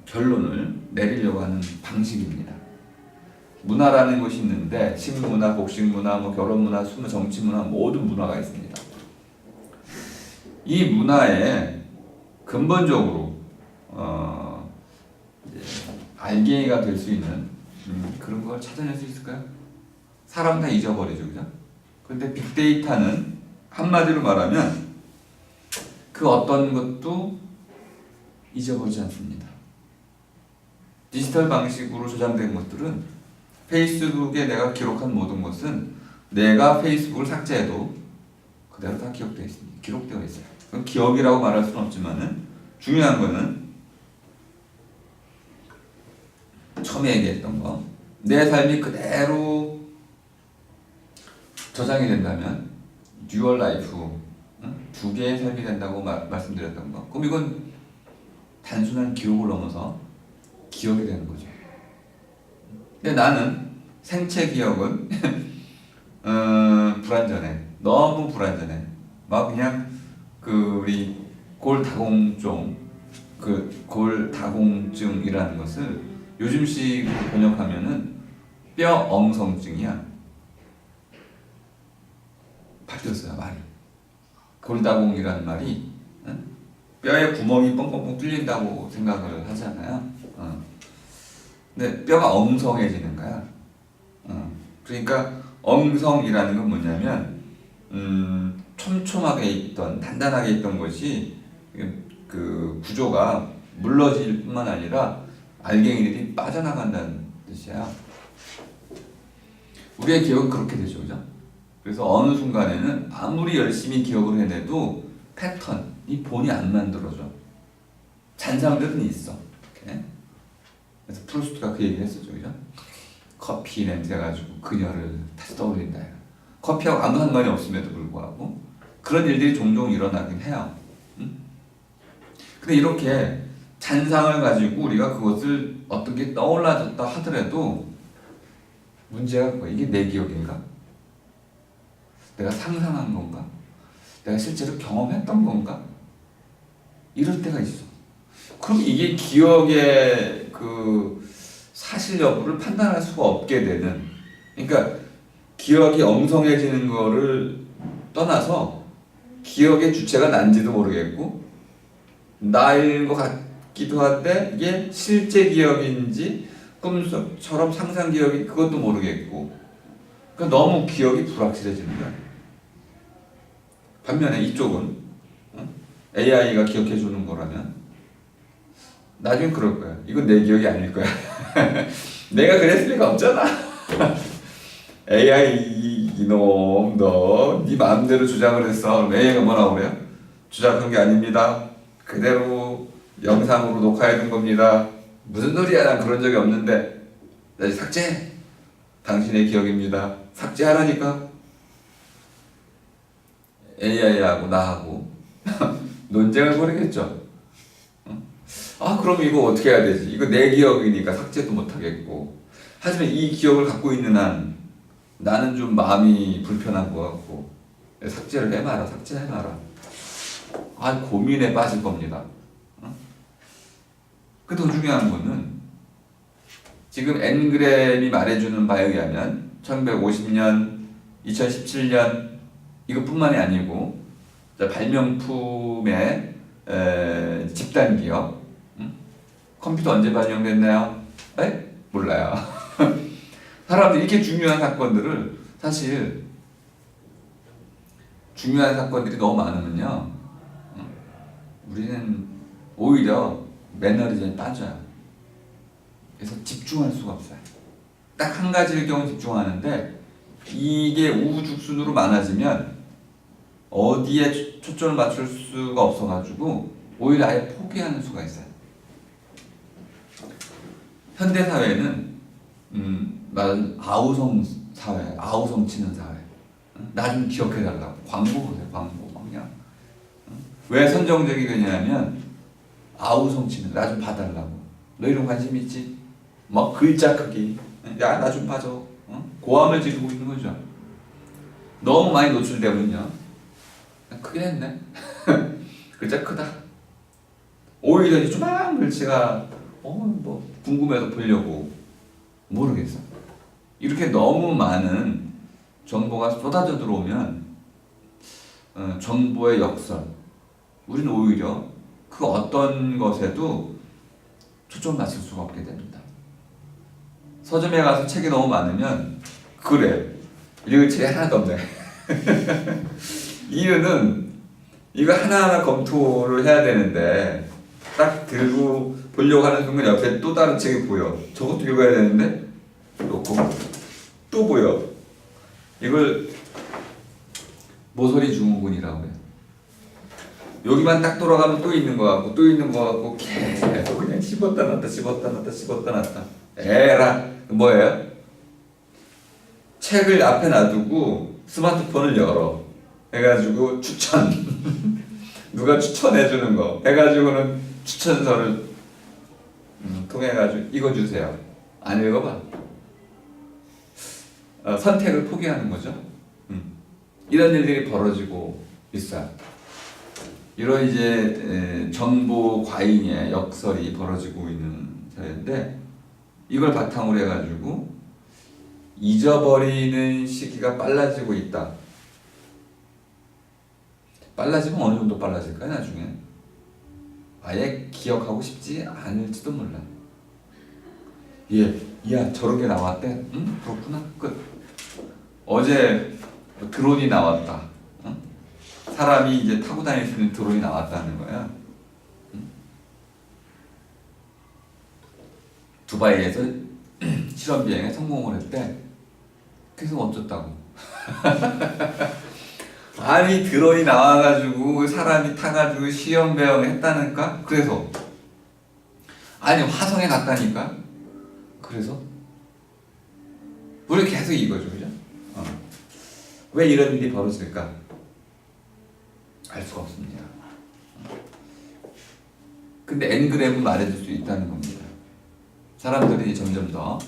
결론을 내리려고 하는 방식입니다. 문화라는 것이 있는데 식문화, 복식문화, 뭐 결혼문화, 정치문화 모든 문화가 있습니다. 이 문화에 근본적으로 이제 알갱이가 될 수 있는 그런 걸 찾아낼 수 있을까요? 사람 다 잊어버리죠, 그죠? 그런데 빅데이터는 한마디로 말하면 그 어떤 것도 잊어버리지 않습니다. 디지털 방식으로 저장된 것들은 페이스북에 내가 기록한 모든 것은 내가 페이스북을 삭제해도 그대로 다 기록되어 있습니다. 기록되어 있어요. 그건 기억이라고 말할 수는 없지만은 중요한 거는 처음에 얘기했던 거, 내 삶이 그대로 저장이 된다면 듀얼 라이프, 두 개의 삶이 된다고 말씀드렸던 거. 그럼 이건 단순한 기록을 넘어서 기억이 되는 거죠. 근데 나는 생체 기억은 불완전해. 너무 불완전해. 막 그냥 우리 골다공증이라는 것을 요즘식으로 번역하면은 뼈 엉성증이야. 바뀌었어요, 말이. 골다공이라는 말이 뼈에 구멍이 뻥뻥뻥 뚫린다고 생각을 하잖아요. 근데 뼈가 엉성해지는 거야. 그러니까 엉성이라는 건 뭐냐면 촘촘하게 있던, 단단하게 있던 것이 그 구조가 물러질 뿐만 아니라 알갱이들이 빠져나간다는 뜻이야. 우리의 기억은 그렇게 되죠, 그죠? 그래서 어느 순간에는 아무리 열심히 기억을 해내도 패턴이 본이 안 만들어져. 잔상들은 있어. 이렇게. 그래서 프루스트가 그 얘기를 했었죠, 그죠? 커피 냄새 가지고 그녀를 다시 떠올린다. 커피하고 아무 상관이 없음에도 불구하고 그런 일들이 종종 일어나긴 해요. 근데 이렇게 잔상을 가지고 우리가 그것을 어떤 게 떠올라졌다 하더라도 문제가 그거야. 이게 내 기억인가? 내가 상상한 건가? 내가 실제로 경험했던 건가? 이럴 때가 있어. 그럼 이게 기억의 그 사실 여부를 판단할 수가 없게 되는, 그러니까 기억이 엉성해지는 거를 떠나서 기억의 주체가 난지도 모르겠고 나인 것 같기도 한데 이게 실제 기억인지 꿈처럼 상상 기억이 그것도 모르겠고 그러니까 너무 기억이 불확실해지는 거야. 반면에 이쪽은 AI가 기억해 주는 거라면 나중에 그럴 거야. 이건 내 기억이 아닐 거야. 내가 그랬을 리가 없잖아. AI 이놈 너 네 마음대로 주장을 했어. 그럼 AI가 뭐라고 그래요? 주장한 게 아닙니다. 그대로 영상으로 녹화해 둔 겁니다. 무슨 소리야? 난 그런 적이 없는데. 나 삭제. 당신의 기억입니다. 삭제하라니까. AI하고 나하고 논쟁을 벌이겠죠. 아 그럼 이거 어떻게 해야 되지? 이거 내 기억이니까 삭제도 못하겠고 하지만 이 기억을 갖고 있는 한 나는 좀 마음이 불편한 것 같고 삭제를 해놔라 삭제해놔라 아 고민에 빠질 겁니다. 그 더 중요한 거는 지금 엔그램이 말해주는 바에 의하면 1950년 2017년 이것뿐만이 아니고 발명품의 집단 기억 컴퓨터 언제 발명됐나요? 에? 몰라요. 사람들이 이렇게 중요한 사건들을 사실 중요한 사건들이 너무 많으면요 우리는 오히려 매너리즘에 빠져요. 그래서 집중할 수가 없어요. 딱 한 가지의 경우 집중하는데 이게 우후죽순으로 많아지면 어디에 초점을 맞출 수가 없어가지고 오히려 아예 포기하는 수가 있어요. 현대 사회는 말은 아우성 사회, 아우성 치는 사회. 나 좀 기억해달라고. 광고 보세요, 광고 그냥. 왜 선정적이 되냐면 아우성 치는 나 좀 봐달라고. 너 이런 관심 있지? 막 글자 크기. 야 나 좀 봐줘. 고함을 지르고 있는 거죠. 너무 많이 노출되면요. 크게 했네. 글자 크다. 오히려 이 조그만 글씨가 뭐 궁금해서 보려고 모르겠어. 이렇게 너무 많은 정보가 쏟아져 들어오면 정보의 역설. 우리는 오히려 그 어떤 것에도 초점을 맞출 수가 없게 됩니다. 서점에 가서 책이 너무 많으면 그래 읽을 책이 하나도 없네. 이유는 이거 하나하나 검토를 해야 되는데 딱 들고 보려고 하는 순간 옆에 또 다른 책이 보여. 저것도 읽어야 되는데 놓고 또 보여. 이걸 모서리 증후군이라고 해요. 여기만 딱 돌아가면 또 있는 거 같고 또 있는 거 같고 계속 그냥 씹었다 놨다 씹었다 놨다 씹었다 놨다. 에라 뭐예요? 책을 앞에 놔두고 스마트폰을 열어. 해가지고 추천 누가 추천해주는 거 해가지고는 추천서를 통해가지고 이거 주세요. 안 읽어봐. 선택을 포기하는 거죠. 이런 일들이 벌어지고 있어요. 이런 이제 정보 과잉의 역설이 벌어지고 있는 사회인데 이걸 바탕으로 해가지고 잊어버리는 시기가 빨라지고 있다. 빨라지면 어느 정도 빨라질까요? 나중에 아예 기억하고 싶지 않을지도 몰라. 야 저런 게 나왔대? 응? 그렇구나. 끝. 어제 드론이 나왔다. 응? 사람이 이제 타고 다닐 수 있는 드론이 나왔다는 거야. 응? 두바이에서 실험 비행에 성공을 했대. 그래서 어쩌다고? 아니 드론이 나와가지고 사람이 타가지고 시험 배영을 했다니까? 그래서 아니 화성에 갔다니까? 그래서 우리 계속 이거죠, 그죠? 왜 이런 일이 벌어질까? 알 수가 없습니다. 근데 엔그램은 말해줄 수 있다는 겁니다. 사람들이 점점 더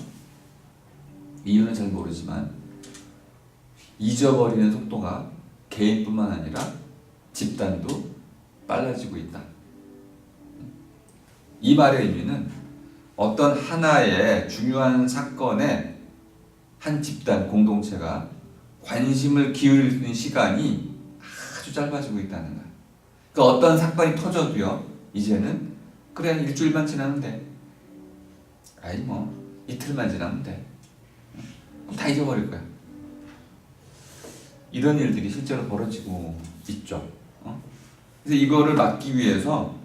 이유는 잘 모르지만 잊어버리는 속도가 개인뿐만 아니라 집단도 빨라지고 있다. 이 말의 의미는 어떤 하나의 중요한 사건에 한 집단, 공동체가 관심을 기울이는 시간이 아주 짧아지고 있다는 거야. 그러니까 어떤 사건이 터져도요, 이제는 그래 일주일만 지나면 돼. 아니 뭐 이틀만 지나면 돼. 그럼 다 잊어버릴 거야. 이런 일들이 실제로 벌어지고 있죠. 그래서 이거를 막기 위해서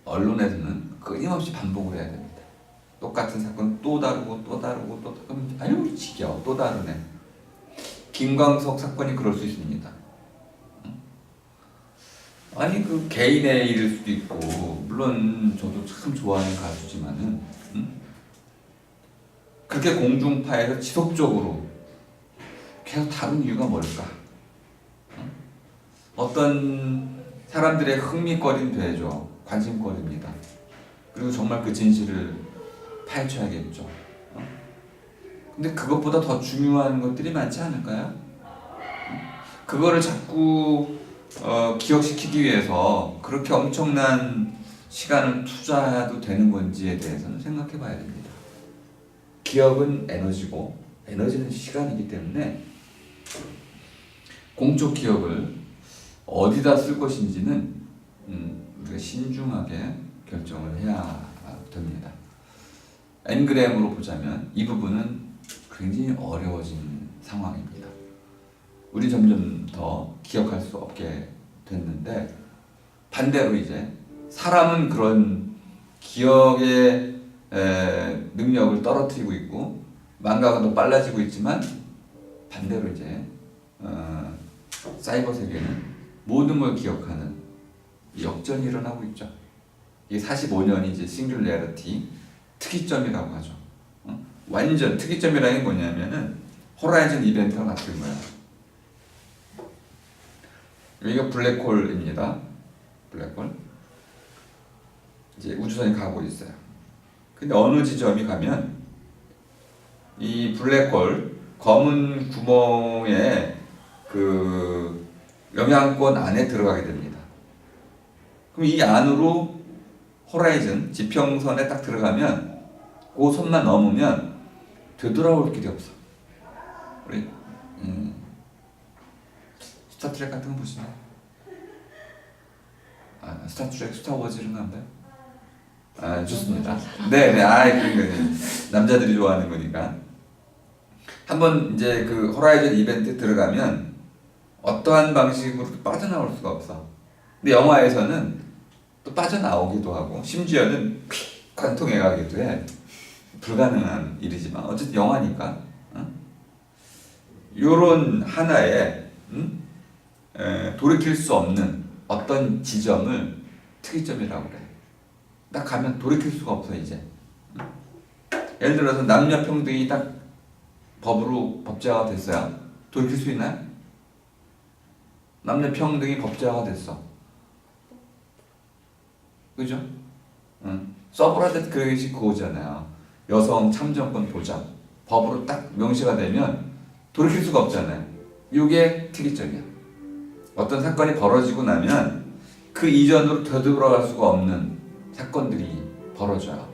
언론에서는 끊임없이 반복을 해야 됩니다. 똑같은 사건 또 다르고 또 다르고 또 다르고 아유 지겨워 또 다르네. 김광석 사건이 그럴 수 있습니다. 아니 그 개인의 일일 수도 있고 물론 저도 참 좋아하는 가수지만은 그렇게 공중파에서 지속적으로 계속 다룬 이유가 뭘까? 어떤 사람들의 흥미거리는 되죠. 관심거리입니다. 그리고 정말 그 진실을 파헤쳐야겠죠. 근데 그것보다 더 중요한 것들이 많지 않을까요? 그거를 자꾸 기억시키기 위해서 그렇게 엄청난 시간을 투자해도 되는 건지에 대해서는 생각해 봐야 됩니다. 기억은 에너지고 에너지는 시간이기 때문에 공적 기억을 어디다 쓸 것인지는 우리가 신중하게 결정을 해야 됩니다. 엔그램으로 보자면 이 부분은 굉장히 어려워진 상황입니다. 우리 점점 더 기억할 수 없게 됐는데 반대로 이제 사람은 그런 기억의 능력을 떨어뜨리고 있고 망각은 더 빨라지고 있지만 반대로 이제 사이버 세계는 모든 걸 기억하는 역전이 일어나고 있죠. 이게 45년이 이제 싱귤레리티 특이점이라고 하죠. 완전 특이점이라는 게 뭐냐면은 호라이즌 이벤트와 같은 거야. 여기가 블랙홀입니다. 블랙홀. 이제 우주선이 가고 있어요. 근데 어느 지점이 가면 이 블랙홀 검은 구멍에 그 영향권 안에 들어가게 됩니다. 그럼 이 안으로 호라이즌 지평선에 딱 들어가면 그 선만 넘으면 되돌아올 길이 없어. 우리 스타트랙 같은 거 보시나요? 스타트랙, 스타워즈 이런 거 안 봐요? 좋습니다. 네네, 그런 거 남자들이 좋아하는 거니까. 한번 이제 그 호라이즌 이벤트 들어가면 어떠한 방식으로 빠져나올 수가 없어. 근데 영화에서는 또 빠져나오기도 하고 심지어는 관통해 가기도 해. 불가능한 일이지만 어쨌든 영화니까. 요런 하나의 돌이킬 수 없는 어떤 지점을 특이점이라고 그래. 딱 가면 돌이킬 수가 없어 이제. 예를 들어서 남녀 평등이 딱 법으로 법제화가 됐어요. 돌이킬 수 있나요? 남녀 평등이 법제화가 됐어. 그죠? 서브라데트 그것이 그거잖아요. 여성 참정권 보장. 법으로 딱 명시가 되면 돌이킬 수가 없잖아요. 이게 특이점이야. 어떤 사건이 벌어지고 나면 그 이전으로 되돌아갈 수가 없는 사건들이 벌어져요.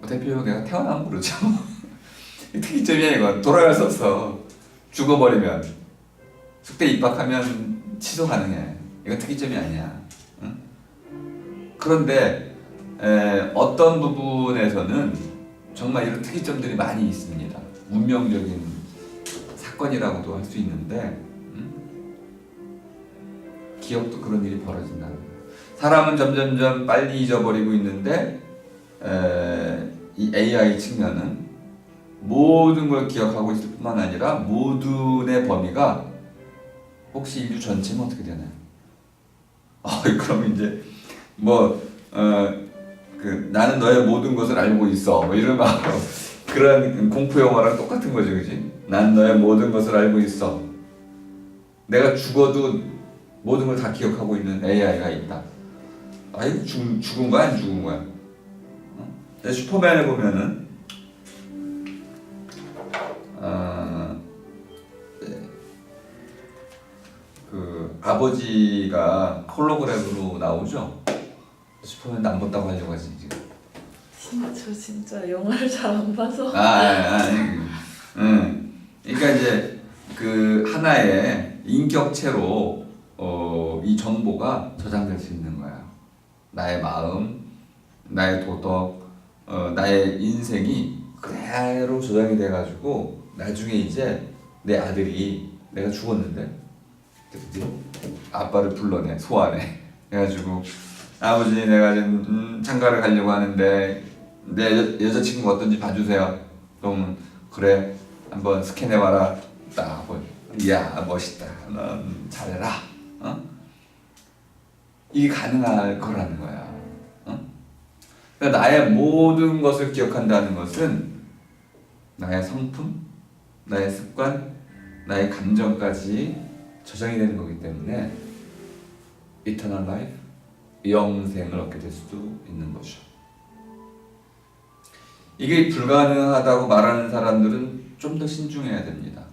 대표적으로 내가 태어나면 모르죠. 특이점이야 이건. 돌아갈 수 없어. 죽어버리면. 숙대 입학하면 취소 가능해. 이건 특이점이 아니야. 그런데 어떤 부분에서는 정말 이런 특이점들이 많이 있습니다. 운명적인 사건이라고도 할 수 있는데 기억도 그런 일이 벌어진다는 거예요. 사람은 점점점 빨리 잊어버리고 있는데 이 AI 측면은 모든 걸 기억하고 있을 뿐만 아니라 모든의 범위가 혹시 인류 전체면 어떻게 되나요? 그럼 이제 나는 너의 모든 것을 알고 있어 이런 그런 공포 영화랑 똑같은 거죠, 그지? 난 너의 모든 것을 알고 있어. 내가 죽어도 모든 걸 다 기억하고 있는 AI가 있다. 이거 죽은 거야, 안 죽은 거야? 슈퍼맨을 보면은 그 아버지가 홀로그램으로 나오죠. 슈퍼맨 안 봤다고 하려고 하지 지금. 저 진짜 영화를 잘 안 봐서. 그러니까 이제 그 하나의 인격체로 이 정보가 저장될 수 있는 거야. 나의 마음, 나의 도덕, 나의 인생이 그대로 저장이 돼가지고 나중에 이제 내 아들이 내가 죽었는데 그치? 아빠를 불러내 소환해 해가지고 아버지 내가 지금 장가를 가려고 하는데 내 여자친구가 어떤지 봐주세요. 그러면 그래 한번 스캔해봐라. 딱 보여. 이야 멋있다. 넌 잘해라. 이게 가능할 거라는 거야. 그러니까 나의 모든 것을 기억한다는 것은 나의 성품, 나의 습관, 나의 감정까지 저장이 되는 거기 때문에 Eternal Life, 영생을 얻게 될 수도 있는 거죠. 이게 불가능하다고 말하는 사람들은 좀 더 신중해야 됩니다.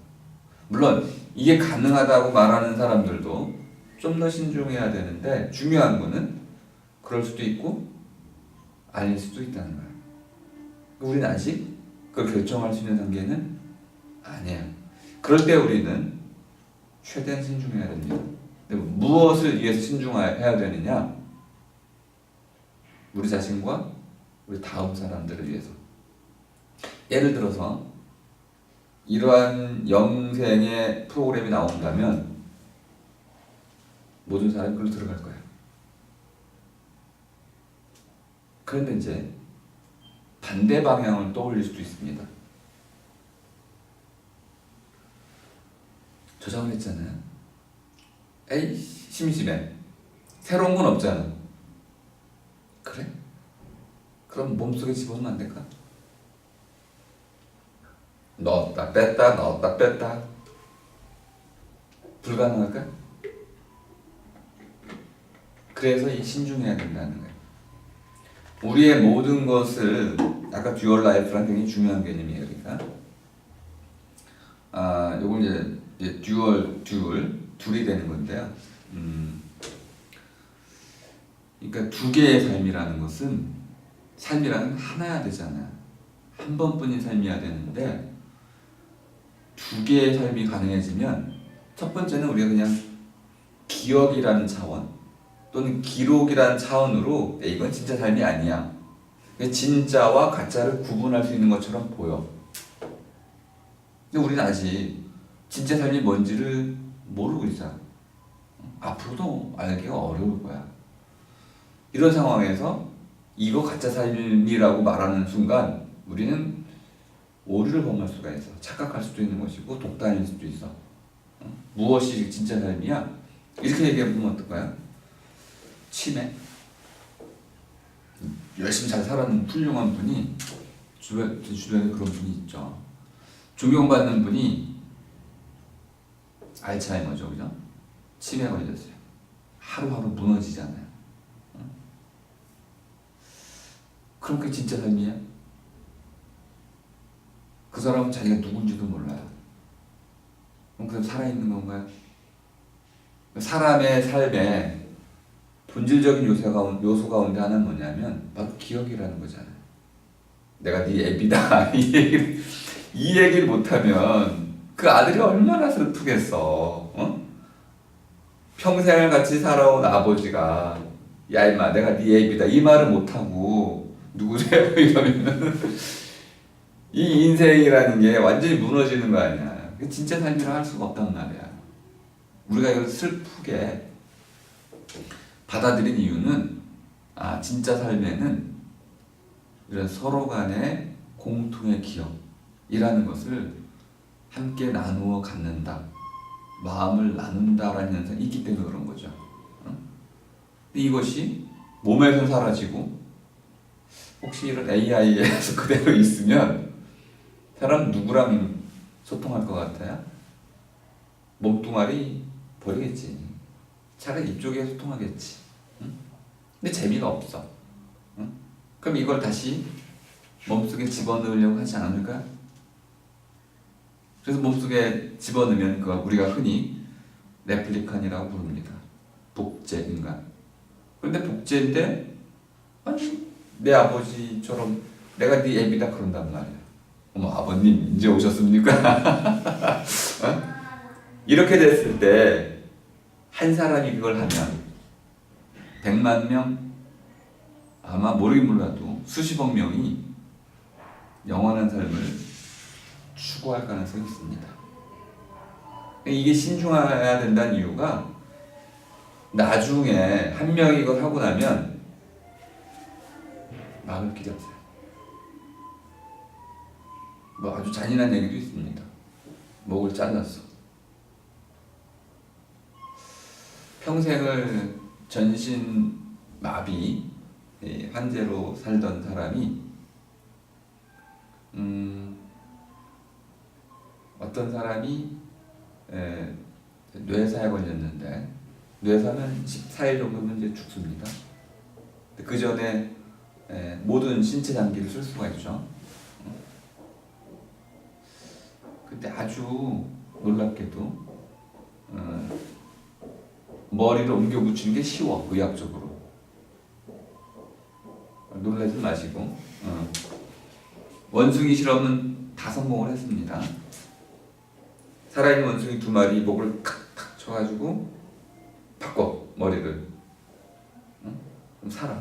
물론 이게 가능하다고 말하는 사람들도 좀 더 신중해야 되는데 중요한 거는 그럴 수도 있고 아닐 수도 있다는 거예요. 우리는 아직 그걸 결정할 수 있는 단계는 아니에요. 그럴 때 우리는 최대한 신중해야 됩니다. 무엇을 위해서 신중해야 되느냐? 우리 자신과 우리 다음 사람들을 위해서. 예를 들어서 이러한 영생의 프로그램이 나온다면 모든 사람이 그걸로 들어갈 거예요. 그런데 이제 반대 방향을 떠올릴 수도 있습니다. 저장을 했잖아요. 에이 심심해. 새로운 건 없잖아. 그래? 그럼 몸속에 집어넣으면 안 될까? 넣었다 뺐다 넣었다 뺐다. 불가능할까? 그래서 이 신중해야 된다는 거예요. 우리의 모든 것을 아까 듀얼 라이프라는 굉장히 중요한 개념이에요. 그러니까 요걸 이제 둘이 되는 건데요. 그러니까 두 개의 삶이라는 것은 삶이라는 하나야 되잖아요. 한 번뿐인 삶이어야 되는데 두 개의 삶이 가능해지면 첫 번째는 우리가 그냥 기억이라는 차원 또는 기록이라는 차원으로 이건 진짜 삶이 아니야. 진짜와 가짜를 구분할 수 있는 것처럼 보여. 근데 우리는 아직 진짜 삶이 뭔지를 모르고 있어. 앞으로도 알기가 어려울 거야. 이런 상황에서 이거 가짜 삶이라고 말하는 순간 우리는 오류를 범할 수가 있어. 착각할 수도 있는 것이고 독단일 수도 있어. 무엇이 진짜 삶이야? 이렇게 얘기해보면 어떨까요? 치매. 열심히 잘 살았는 훌륭한 분이 주변에 그런 분이 있죠. 존경받는 분이 알츠하이머죠, 그죠? 치매 걸렸어요. 하루하루 무너지잖아요. 그럼 그게 진짜 삶이야? 그 사람은 자기가 누군지도 몰라요. 그럼 그 사람 살아있는 건가요? 사람의 삶에 본질적인 요소 가운데 하나는 뭐냐면 바로 기억이라는 거잖아요. 내가 네 애비다 이 얘기를 못하면 그 아들이 얼마나 슬프겠어. 평생을 같이 살아온 아버지가 야 임마 내가 네 애비다 이 말을 못하고 누구세요? 이러면은 이 인생이라는 게 완전히 무너지는 거 아니야. 진짜 삶이라 할 수가 없단 말이야. 우리가 이걸 슬프게 받아들인 이유는 진짜 삶에는 이런 서로 간의 공통의 기억이라는 것을 함께 나누어 갖는다. 마음을 나눈다라는 현상이 있기 때문에 그런 거죠. 근데 이것이 몸에서 사라지고 혹시 이런 AI에서 그대로 있으면 사람 누구랑 소통할 것 같아요? 몸뚱아리 버리겠지. 차라리 이쪽에 소통하겠지. 근데 재미가 없어. 그럼 이걸 다시 몸속에 집어넣으려고 하지 않을까? 그래서 몸속에 집어넣으면 그걸 우리가 흔히 레플리칸이라고 부릅니다. 복제 인간. 그런데 복제인데 아니 내 아버지처럼 내가 네 애비다 그런단 말이야. 어머 아버님 이제 오셨습니까? 이렇게 됐을 때 한 사람이 그걸 하면 100만 명, 아마 모르긴 몰라도 수십억 명이 영원한 삶을 추구할 가능성이 있습니다. 이게 신중해야 된다는 이유가 나중에 한 명이 이걸 하고 나면 막을 길이 없어요. 뭐 아주 잔인한 얘기도 있습니다. 목을 잘랐어. 평생을 전신 마비 환자로 살던 사람이 어떤 사람이 뇌사에 걸렸는데 뇌사는 14일 정도면 이제 죽습니다. 그 전에 모든 신체 장기를 쓸 수가 있죠. 그때 아주 놀랍게도 머리를 옮겨 붙이는 게 쉬워, 의학적으로. 놀라지 마시고 원숭이 실험은 다 성공을 했습니다. 살아있는 원숭이 2마리 목을 탁탁 쳐가지고 바꿔 머리를. 그럼 살아.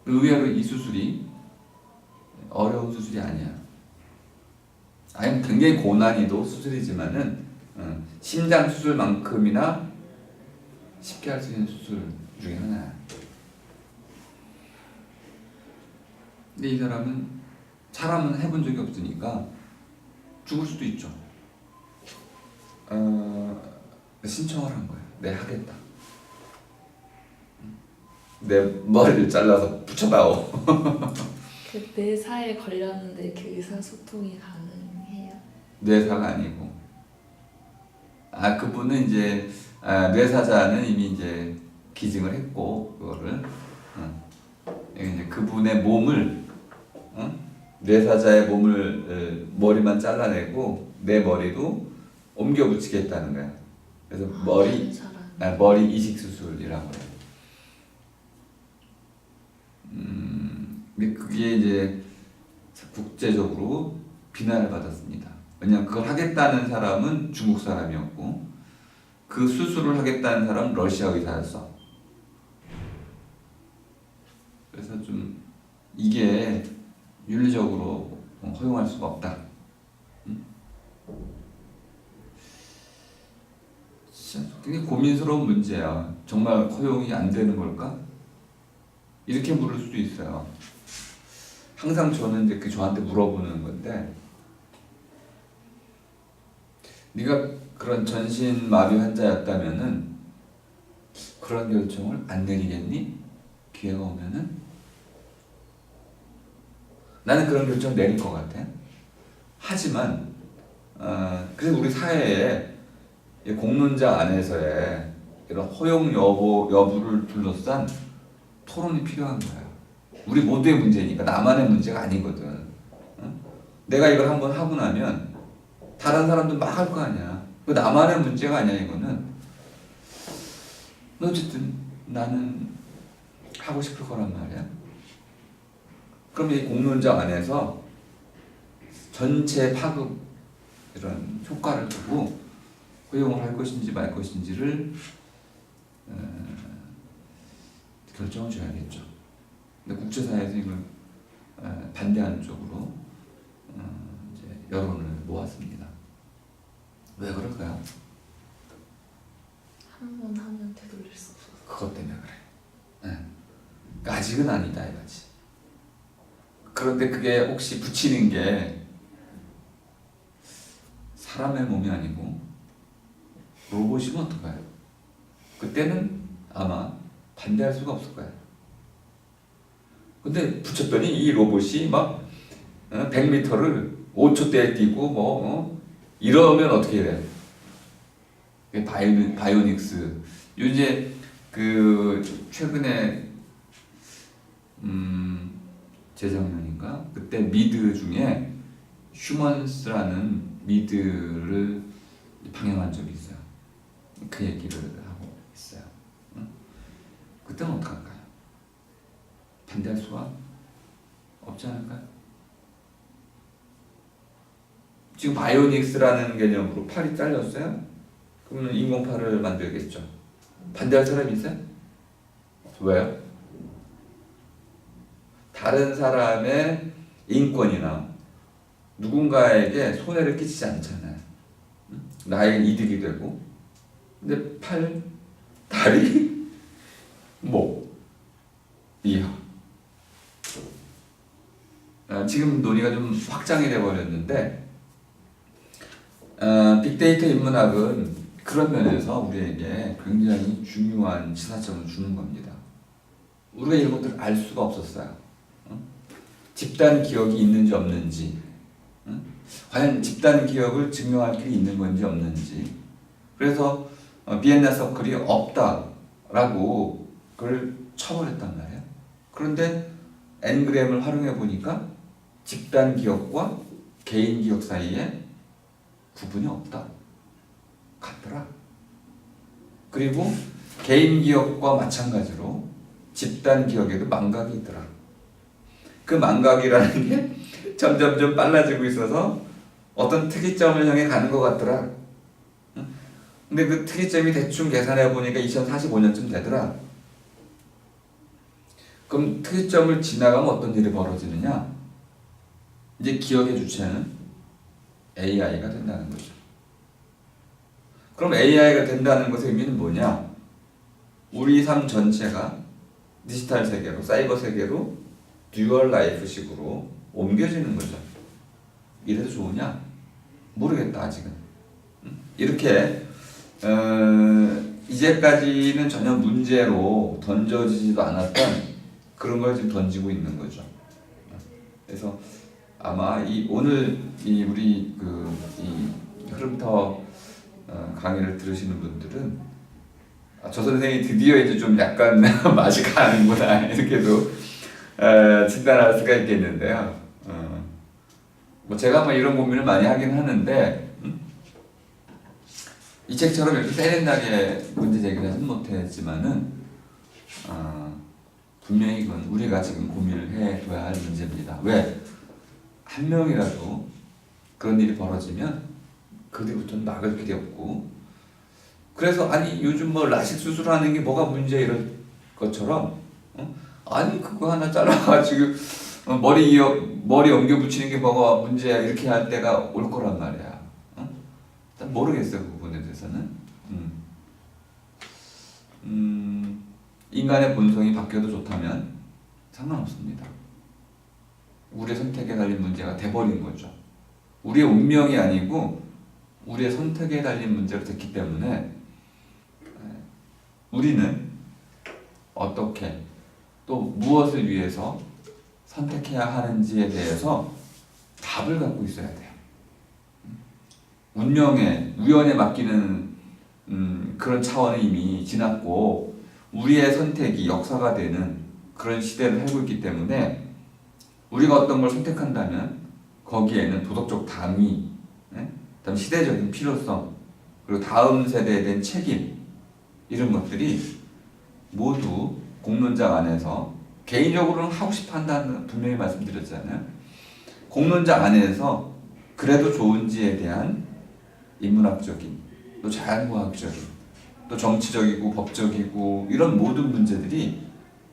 의외로 이 수술이 어려운 수술이 아니야. 아니 굉장히 고난이도 수술이지만은 심장 수술만큼이나 쉽게 할 수 있는 수술 중에 하나야. 근데 이 사람은 해본 적이 없으니까 죽을 수도 있죠. 신청을 한 거야. 내 하겠다. 내 머리를 잘라서 붙여다오. 그 뇌사에 걸렸는데 그 의사소통이 가능해요? 뇌사가 아니고. 그분은 이제 뇌사자는 이미 이제 기증을 했고 그거를 이제 그분의 몸을 뇌사자의 몸을 머리만 잘라내고 내 머리도 옮겨 붙이겠다는 거야. 그래서 머리 이식 수술이라고 해요. 근데 그게 이제 국제적으로 비난을 받았습니다. 왜냐하면 그걸 하겠다는 사람은 중국 사람이었고 그 수술을 하겠다는 사람은 러시아 의사였어. 그래서 좀 이게 윤리적으로 허용할 수가 없다. 되게 고민스러운 문제야. 정말 허용이 안 되는 걸까? 이렇게 물을 수도 있어요. 항상 저는 이제 저한테 물어보는 건데, 네가 그런 전신 마비 환자였다면은 그런 결정을 안 내리겠니? 기회가 오면은? 나는 그런 결정 내릴 것 같아. 하지만 그래서 우리 사회에 공론장 안에서의 이런 허용 여부를 둘러싼 토론이 필요한 거야. 우리 모두의 문제니까 나만의 문제가 아니거든. 내가 이걸 한번 하고 나면 다른 사람도 막 할 거 아니야. 그 나만의 문제가 아니야 이거는. 어쨌든 나는 하고 싶을 거란 말이야. 그럼 이 공론장 안에서 전체 파급 이런 효과를 두고 허용을 할 것인지 말 것인지를 결정을 줘야겠죠. 근데 국제사회에서 이걸 반대하는 쪽으로 이제 여론을 모았습니다. 왜 그럴까요? 한 번 하면 되돌릴 수 없어서. 그것 때문에 그래. 그러니까 아직은 아니다 이거지. 그런데 그게 혹시 붙이는 게 사람의 몸이 아니고 로봇이면 어떡해요? 그때는 아마 반대할 수가 없을 거야. 근데 붙였더니 이 로봇이 막 100m를 5초대에 뛰고 이러면 어떻게 해야 돼? 바이오닉스 이제 그 최근에 재작년인가 그때 미드 중에 휴먼스라는 미드를 방영한 적이 있어요. 그 얘기를 하고 있어요. 그때는 어떡할까요? 반대할 수가 없지 않을까요? 지금 바이오닉스라는 개념으로 팔이 잘렸어요? 그러면 인공팔을 만들겠죠. 반대할 사람이 있어요? 왜요? 다른 사람의 인권이나 누군가에게 손해를 끼치지 않잖아요. 나에게 이득이 되고. 근데 팔, 다리, 목, 이하. 지금 논의가 좀 확장이 돼버렸는데 빅데이터 인문학은 그런 면에서 우리에게 굉장히 중요한 시사점을 주는 겁니다. 우리가 이런 것들을 알 수가 없었어요. 집단 기억이 있는지 없는지, 과연 집단 기억을 증명할 길이 있는 건지 없는지. 그래서 비엔나 서클이 없다라고 그걸 쳐버렸단 말이에요. 그런데 엔그램을 활용해 보니까 집단 기억과 개인 기억 사이에 구분이 없다. 같더라. 그리고 개인 기억과 마찬가지로 집단 기억에도 망각이 있더라. 그 망각이라는 게 점점점 빨라지고 있어서 어떤 특이점을 향해 가는 것 같더라. 근데 그 특이점이 대충 계산해 보니까 2045년쯤 되더라. 그럼 특이점을 지나가면 어떤 일이 벌어지느냐? 이제 기억의 주체는 AI가 된다는 거죠. 그럼 AI가 된다는 것의 의미는 뭐냐? 우리 삶 전체가 디지털 세계로, 사이버 세계로 듀얼 라이프식으로 옮겨지는 거죠. 이래도 좋으냐? 모르겠다 아직은. 이렇게 이제까지는 전혀 문제로 던져지지도 않았던 그런 걸 지금 던지고 있는 거죠. 그래서 아마 오늘 우리 이 흐름터 강의를 들으시는 분들은 저 선생이 드디어 이제 좀 약간 맛이 가는구나 이렇게도 진단할 수가 있겠는데요. 뭐 제가 뭐 이런 고민을 많이 하긴 하는데 이 책처럼 이렇게 세련나게 문제 제기를 하진 못했지만은 분명히 이건 우리가 지금 고민을 해둬야 할 문제입니다. 왜? 한 명이라도 그런 일이 벌어지면 그 뒤부터는 막을 길이 없고, 그래서 아니 요즘 뭐 라식 수술하는 게 뭐가 문제 이런 것처럼 아니 그거 하나 잘라가지고 머리 엉겨 붙이는 게 뭐가 문제야 이렇게 할 때가 올 거란 말이야. 모르겠어요 그 부분에 대해서는. 인간의 본성이 바뀌어도 좋다면 상관없습니다. 우리의 선택에 달린 문제가 돼버린 거죠. 우리의 운명이 아니고 우리의 선택에 달린 문제가 됐기 때문에 우리는 어떻게 또 무엇을 위해서 선택해야 하는지에 대해서 답을 갖고 있어야 돼요. 운명에, 우연에 맡기는 그런 차원은 이미 지났고 우리의 선택이 역사가 되는 그런 시대를 살고 있기 때문에 우리가 어떤 걸 선택한다면 거기에는 도덕적 당위, 그다음 시대적인 필요성, 그리고 다음 세대에 대한 책임 이런 것들이 모두 공론장 안에서 개인적으로는 하고 싶어 한다는 분명히 말씀드렸잖아요. 공론장 안에서 그래도 좋은지에 대한 인문학적인 또 자연과학적인 또 정치적이고 법적이고 이런 모든 문제들이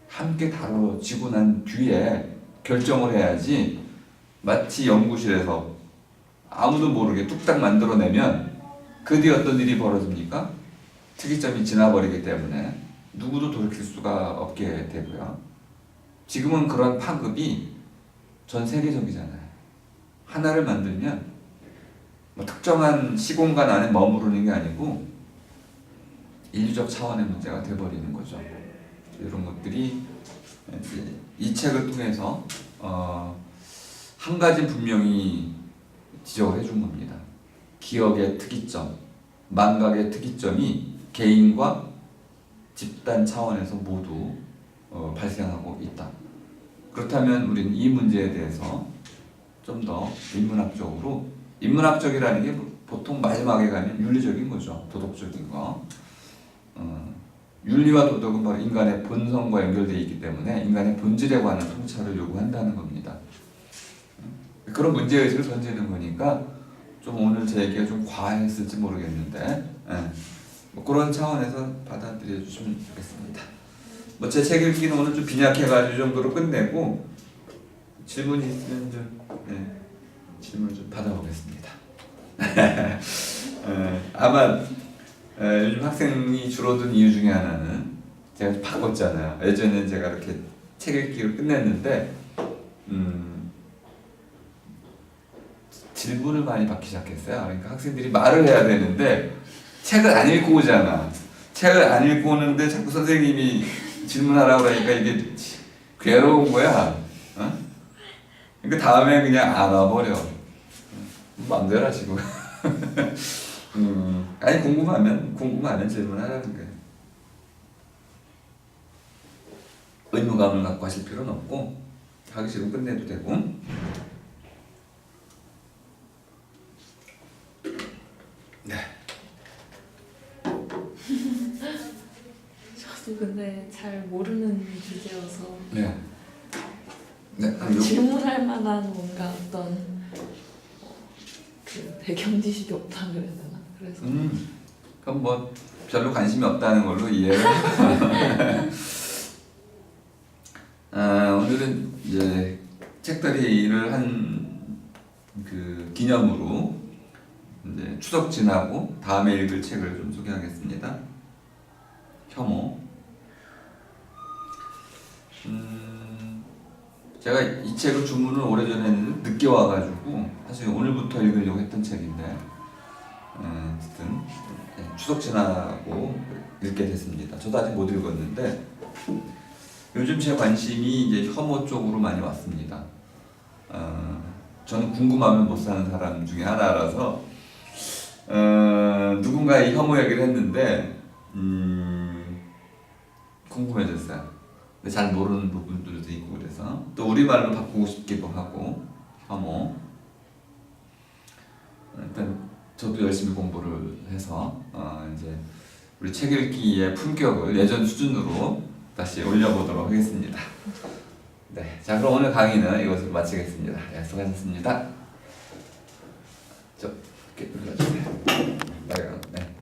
함께 다뤄지고 난 뒤에 결정을 해야지 마치 연구실에서 아무도 모르게 뚝딱 만들어내면 그 뒤에 어떤 일이 벌어집니까? 특이점이 지나버리기 때문에 누구도 돌이킬 수가 없게 되고요. 지금은 그런 파급이 전 세계적이잖아요. 하나를 만들면 뭐 특정한 시공간 안에 머무르는 게 아니고 인류적 차원의 문제가 돼버리는 거죠. 이런 것들이 이 책을 통해서 한 가지 분명히 지적을 해준 겁니다. 기억의 특이점, 망각의 특이점이 개인과 집단 차원에서 모두 발생하고 있다. 그렇다면 우리는 이 문제에 대해서 좀 더 인문학적으로, 인문학적이라는 게 보통 마지막에 가면 윤리적인 거죠. 도덕적인 거. 윤리와 도덕은 바로 인간의 본성과 연결되어 있기 때문에 인간의 본질에 관한 통찰을 요구한다는 겁니다. 그런 문제의식을 던지는 거니까 좀 오늘 제 얘기가 좀 과했을지 모르겠는데 뭐 그런 차원에서 받아들여 주시면 좋겠습니다. 뭐 제 책 읽기는 오늘 좀 빈약해가지고 이 정도로 끝내고 질문이 있으면 좀 질문 좀 받아보겠습니다. 아마 요즘 학생이 줄어든 이유 중에 하나는 제가 좀 바꿨잖아요. 예전에는 제가 이렇게 책 읽기를 끝냈는데 질문을 많이 받기 시작했어요. 그러니까 학생들이 말을 해야 되는데 책을 안 읽고 오잖아. 책을 안 읽고 오는데 자꾸 선생님이 질문하라고 그러니까 이게 괴로운 거야. 어? 그러니까 다음에 그냥 안 와버려. 마음대로 하시고. 아니 궁금하면 질문하라는 거예요. 의무감을 갖고 하실 필요는 없고 하기 싫으면 끝내도 되고. 네. 저도 근데 잘 모르는 주제여서 네. 네. 질문할 만한 뭔가 어떤 그 배경 지식이 없다 그래야 되나? 그래서 그럼 뭐 별로 관심이 없다는 걸로 이해를. 오늘은 이제 책다리를 한 그 기념으로 이제 추석 지나고 다음에 읽을 책을 좀 소개하겠습니다. 혐오. 제가 이 책을 주문을 오래전에 했는데 늦게 와가지고 사실 오늘부터 읽으려고 했던 책인데 어쨌든 추석 지나고 읽게 됐습니다. 저도 아직 못 읽었는데 요즘 제 관심이 이제 혐오 쪽으로 많이 왔습니다. 저는 궁금하면 못 사는 사람 중에 하나라서 누군가 이 혐오 얘기를 했는데 궁금해졌어요. 근데 잘 모르는 부분들도 있고 그래서 또 우리말로 바꾸고 싶기도 하고 혐오. 일단 저도 열심히 공부를 해서 이제 우리 책 읽기의 품격을 예전 수준으로 다시 올려보도록 하겠습니다. 네, 자 그럼 오늘 강의는 이것으로 마치겠습니다. 네, 수고하셨습니다. 이렇게 눌러주세요. 네.